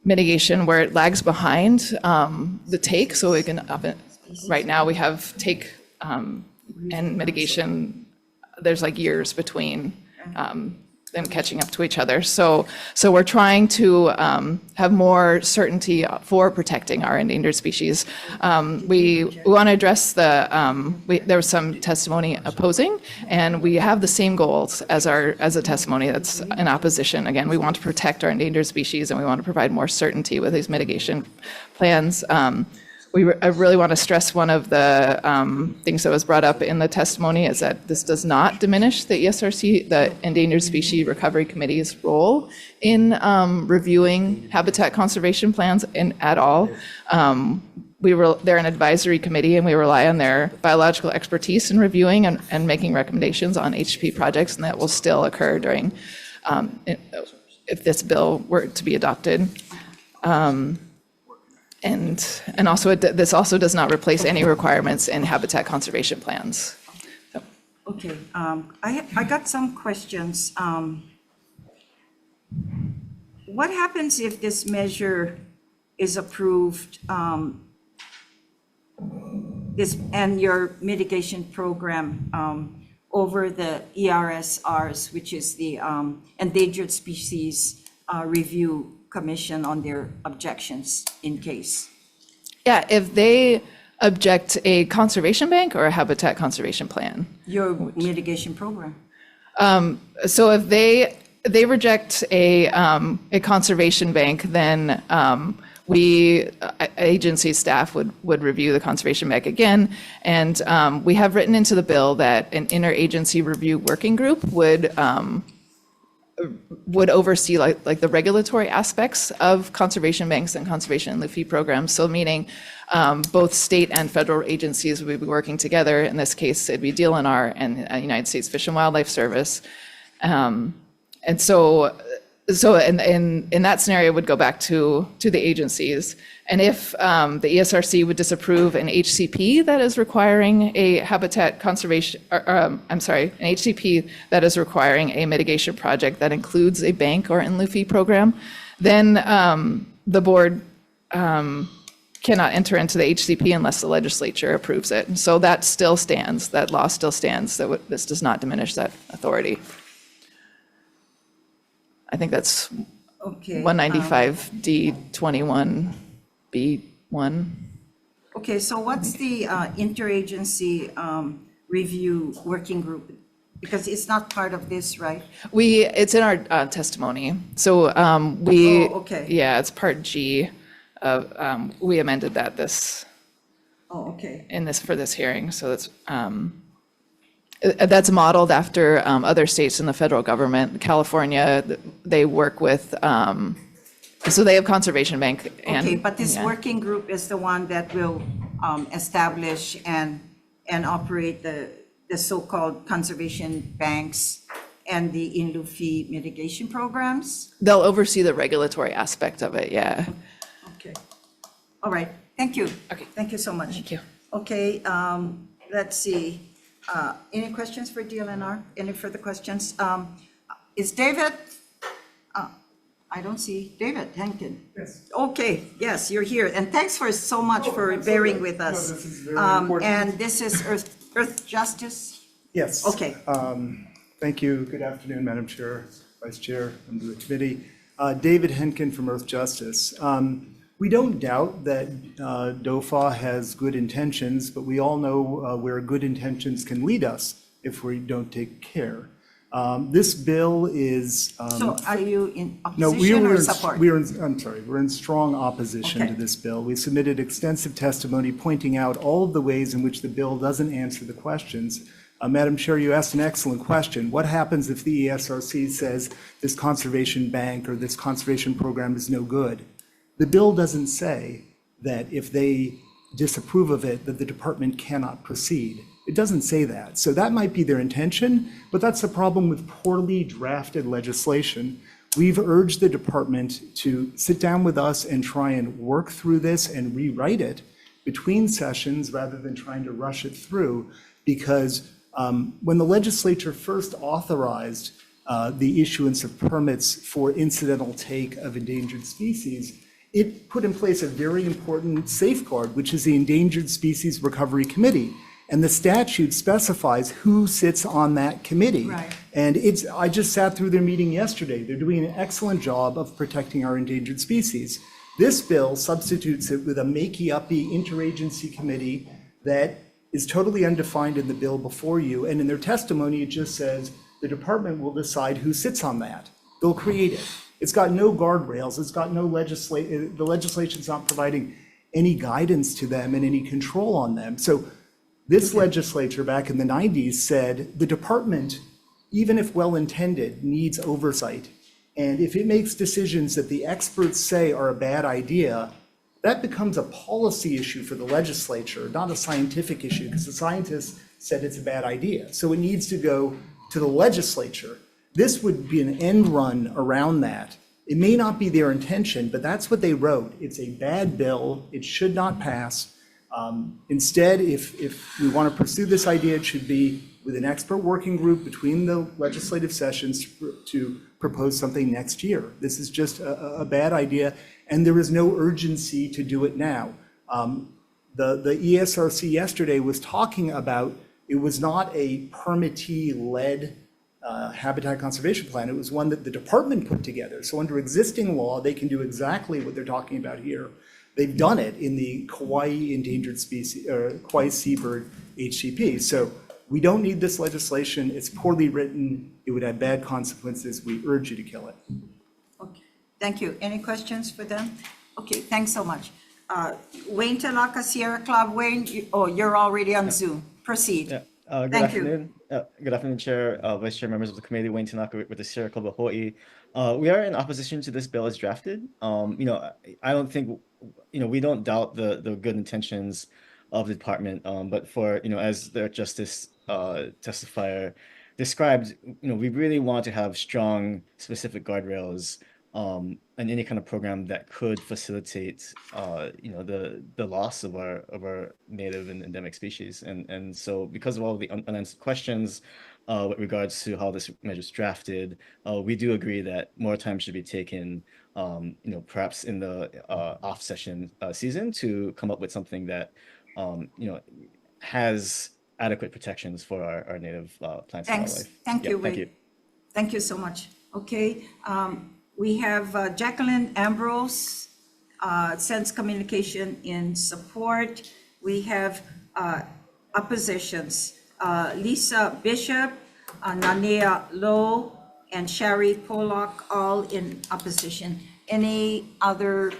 mitigation where it lags behind the take. So we can right now we have take and mitigation. There's like years between them catching up to each other. So we're trying to have more certainty for protecting our endangered species. We want to address there was some testimony opposing, and we have the same goals as a testimony that's in opposition. Again, we want to protect our endangered species, and we want to provide more certainty with these mitigation plans. I really want to stress one of the things that was brought up in the testimony is that this does not diminish the ESRC, the Endangered Species Recovery Committee's role in reviewing habitat conservation plans at all. They're an advisory committee, and we rely on their biological expertise in reviewing and making recommendations on HCP projects, and that will still occur during if this bill were to be adopted. And also, this also does not replace any requirements in habitat conservation plans. So. Okay, I got some questions. What happens if this measure is approved, and your mitigation program over the ERSRs, which is the Endangered Species Review Commission on their objections in case? Yeah, if they object a conservation bank or a habitat conservation plan? Your mitigation program. So if they reject a conservation bank, then agency staff would review the conservation bank again. And we have written into the bill that an interagency review working group would oversee like the regulatory aspects of conservation banks and conservation and fee programs. So meaning both state and federal agencies would be working together. In this case, it'd be DLNR and United States Fish and Wildlife Service. And so in that scenario, it would go back to the agencies. And if the ESRC would disapprove an HCP that is requiring a habitat conservation, an HCP that is requiring a mitigation project that includes a bank or in lieu fee program, then the board cannot enter into the HCP unless the legislature approves it. And so that still stands, that law still stands, that this does not diminish that authority. I think that's okay. 195D21B1. Okay, so what's the interagency review working group? Because it's not part of this, right? It's in our testimony. So okay. Yeah, it's part G. We amended that for this hearing. So that's modeled after other states in the federal government. California, they work with, so they have conservation bank. Okay, but this working group is the one that will establish and operate the so-called conservation banks and the in lieu fee mitigation programs? They'll oversee the regulatory aspect of it, yeah. Okay. All right, thank you. Okay. Thank you so much. Thank you. Okay, let's see. Any questions for DLNR? Any further questions? Is David? I don't see David Henkin. Yes. Okay, yes, you're here. And thanks so much for bearing with us. No, this is very important. And this is Earth Justice? Yes. Okay. Thank you. Good afternoon, Madam Chair, Vice Chair, member of the committee. David Henkin from Earth Justice. We don't doubt that DOFA has good intentions, but we all know where good intentions can lead us if we don't take care. This bill is. So are you in opposition or support? We're in strong opposition to this bill. We submitted extensive testimony pointing out all of the ways in which the bill doesn't answer the questions. Madam Chair, you asked an excellent question. What happens if the ESRC says this conservation bank or this conservation program is no good? The bill doesn't say that if they disapprove of it, that the department cannot proceed. It doesn't say that. So that might be their intention, but that's the problem with poorly drafted legislation. We've urged the department to sit down with us and try and work through this and rewrite it between sessions rather than trying to rush it through, because when the legislature first authorized the issuance of permits for incidental take of endangered species, it put in place a very important safeguard, which is the Endangered Species Recovery Committee. And the statute specifies who sits on that committee. Right. And I just sat through their meeting yesterday. They're doing an excellent job of protecting our endangered species. This bill substitutes it with a makey-uppy interagency committee that is totally undefined in the bill before you. And in their testimony, it just says the department will decide who sits on that. They'll create it. It's got no guardrails. It's got no the legislation's not providing any guidance to them and any control on them. So this legislature back in the 90s said the department, even if well-intended, needs oversight. And if it makes decisions that the experts say are a bad idea, that becomes a policy issue for the legislature, not a scientific issue, because the scientists said it's a bad idea. So it needs to go to the legislature. This would be an end run around that. It may not be their intention, but that's what they wrote. It's a bad bill. It should not pass. Instead, if we want to pursue this idea, it should be with an expert working group between the legislative sessions to propose something next year. This is just a bad idea, and there is no urgency to do it now. The ESRC yesterday was talking about it was not a permittee-led habitat conservation plan. It was one that the department put together. So under existing law, they can do exactly what they're talking about here. They've done it in the Hawai'i endangered species, or Hawai'i seabird HCP. So we don't need this legislation. It's poorly written. It would have bad consequences. We urge you to kill it. Okay, thank you. Any questions for them? Okay, thanks so much. Wayne Tanaka, Sierra Club. Wayne, you're already on Zoom. Proceed. Yeah. Good Thank afternoon. Good afternoon, Chair, Vice Chair, members of the committee. Wayne Tanaka with the Sierra Club of Hawaii. We are in opposition to this bill as drafted. I don't think, we don't doubt the good intentions of the department, but as the Justice testifier described, we really want to have strong, specific guardrails and any kind of program that could facilitate, the loss of our native and endemic species. And so because of all the unanswered questions with regards to how this measure is drafted, we do agree that more time should be taken, perhaps in the off-session season to come up with something that, has adequate protections for our native plants and Thanks. wildlife. Thank you, Wayne. Thank you. Thank you so much. Okay, we have Jacqueline Ambrose sends communication in support. We have oppositions. Lisa Bishop, Nanea Lowe, and Shari Pollock, all in opposition. Any other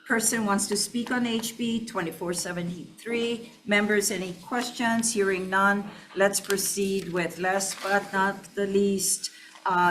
person wants to speak on HB 2473? Members, any questions? Hearing none, let's proceed with last but not the least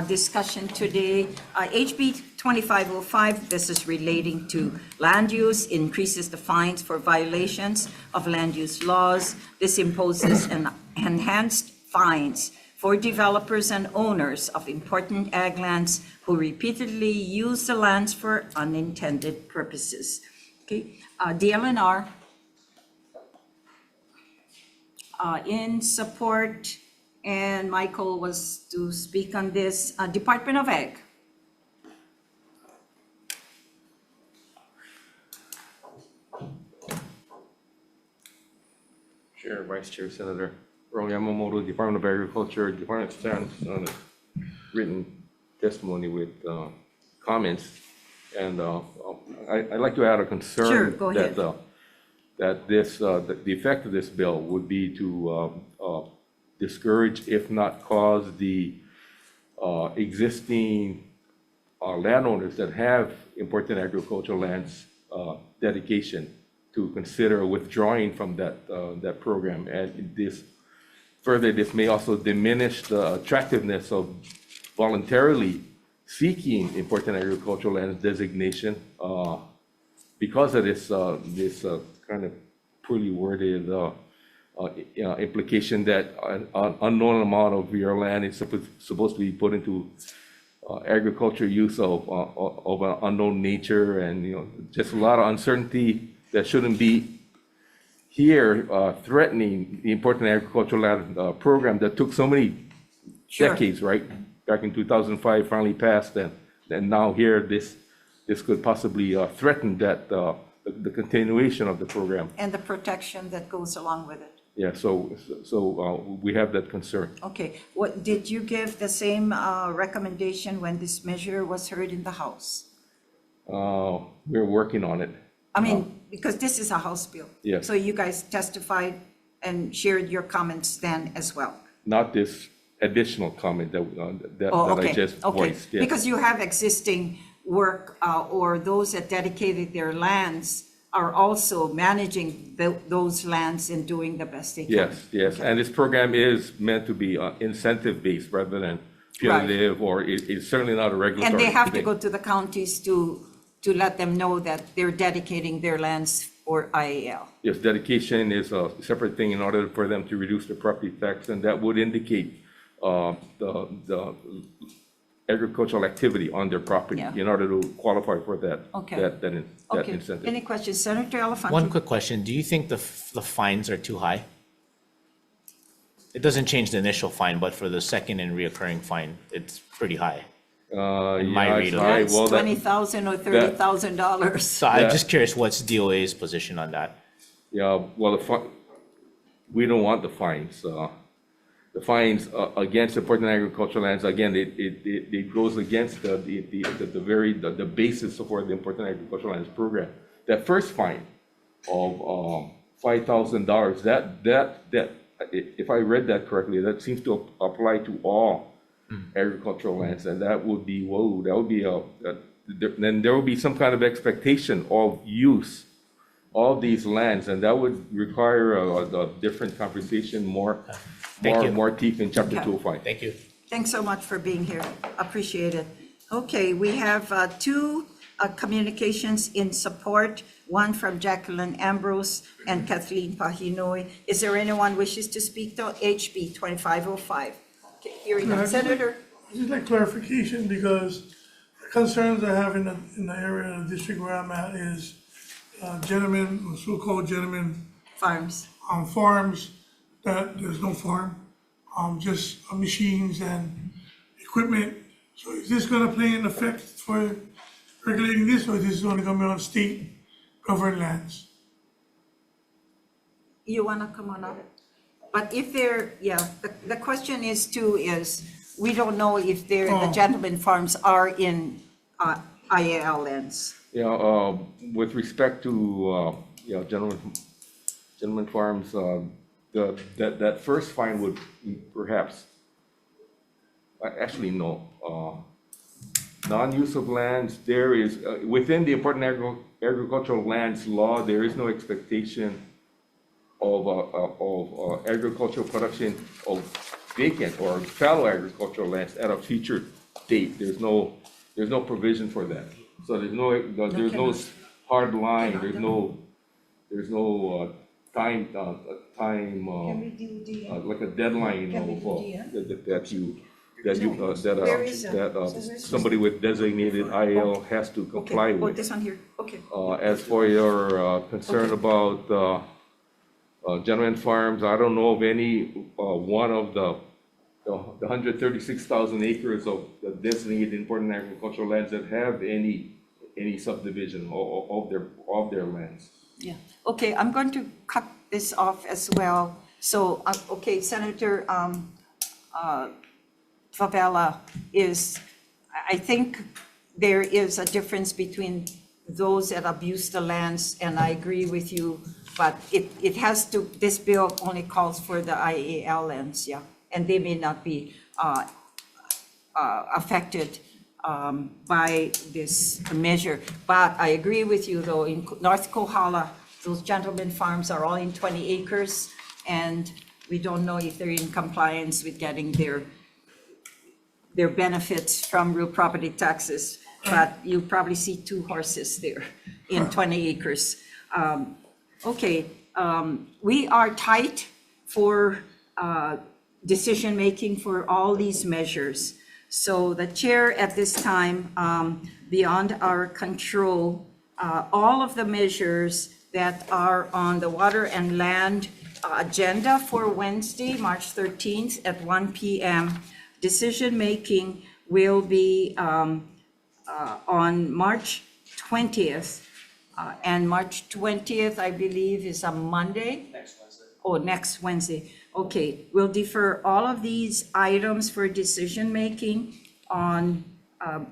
discussion today. HB 2505, this is relating to land use, increases the fines for violations of land use laws. This imposes an enhanced fines for developers and owners of important ag lands who repeatedly use the lands for unintended purposes. Okay, DLNR in support, and Michael was to speak on this. Department of Ag. Chair, Vice Chair, Senator Earl Yamamoto, Department of Agriculture. Department stands on a written testimony with comments, and I'd like to add a concern. Sure, go ahead. That the effect of this bill would be to discourage, if not cause, the existing landowners that have important agricultural lands dedication to consider withdrawing from that program. And this may also diminish the attractiveness of voluntarily seeking important agricultural land designation because of this kind of poorly worded implication that an unknown amount of your land is supposed to be put into agriculture use of an unknown nature, and just a lot of uncertainty that shouldn't be here, threatening the important agricultural land program that took so many decades, right? Back in 2005, finally passed, and now here this could possibly threaten that the continuation of the program. And the protection that goes along with it. Yeah, we have that concern. Okay, what, did you give the same recommendation when this measure was heard in the House? We're working on it. I mean, because this is a House bill. Yes. So you guys testified and shared your comments then as well? Not this additional comment that Oh, I okay, just okay. voiced. Yes. Because you have existing work, or those that dedicated their lands are also managing those lands and doing the best they can. Yes, and this program is meant to be incentive-based rather than punitive, or it's certainly not a regulatory And they have to thing. go to the counties to let them know that they're dedicating their lands for IAL. Yes, dedication is a separate thing in order for them to reduce the property tax, and that would indicate the agricultural activity on their property Yeah. in order to qualify for that, Okay. that Okay, incentive. any questions? Senator Elefante? One quick question. Do you think the fines are too high? It doesn't change the initial fine, but for the second and reoccurring fine, it's pretty high. In my read of it. It's $20,000 or $30,000. So I'm just curious, what's DOA's position on that? Yeah, well, we don't want the fines. The fines against important agricultural lands, again, it goes against the basis for the important agricultural lands program. That first fine of $5,000, that if I read that correctly, that seems to apply to all agricultural lands, and that would be then there would be some kind of expectation of use of these lands, and that would require a different conversation, more teeth in Chapter Okay. 205. Thank you. Thanks so much for being here. Appreciate it. Okay, we have two communications in support, one from Jacqueline Ambrose and Kathleen Pahinoy. Is there anyone wishes to speak to HB 2505? Okay, hearing none. Senator? Just like clarification, because the concerns I have in the area of the district where I'm at is gentlemen, so-called gentlemen farms, on farms that there's no farm, just machines and equipment. So is this gonna play an effect for regulating this, or is this gonna come on state governed lands? You want to come on up? But if they're, the question is too, is we don't know if the gentleman farms are in IAL lands. Yeah, with respect to, gentleman farms, that first fine would perhaps, actually, no. Non-use of lands, there is, within the important agricultural lands law, there is no expectation of agricultural production of vacant or fallow agricultural lands at a future date. There's no provision for that. So there's no hard line. There's no time like a deadline that somebody with designated IL has to comply with. This one here, okay. As for your concern about gentleman farms, I don't know of any one of the 136,000 acres of the designated important agricultural lands that have any subdivision of their lands. Yeah, okay, I'm going to cut this off as well. So, okay, Senator Favela I think there is a difference between those that abuse the lands, and I agree with you, but it has to, this bill only calls for the IAL lands, yeah, and they may not be affected by this measure. But I agree with you, though, in North Kohala, those gentlemen farms are all in 20 acres, and we don't know if they're in compliance with getting their benefits from real property taxes, but you probably see 2 horses there in 20 acres. Okay, we are tight for decision-making for all these measures. So the chair at this time, beyond our control, all of the measures that are on the water and land agenda for Wednesday, March 13th at 1 p.m. Decision-making will be on March 20th. And March 20th, I believe, is a Monday. Oh, next Wednesday. Okay, we'll defer all of these items for decision-making on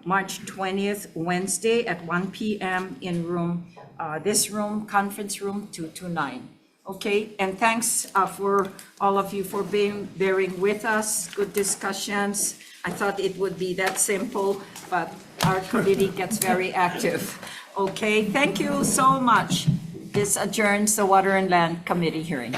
March 20th, Wednesday at 1 p.m. in this room, conference room 229. Okay, and thanks for all of you for bearing with us. Good discussions. I thought it would be that simple, but our committee gets very active. Okay, thank you so much. This adjourns the Water and Land Committee hearing.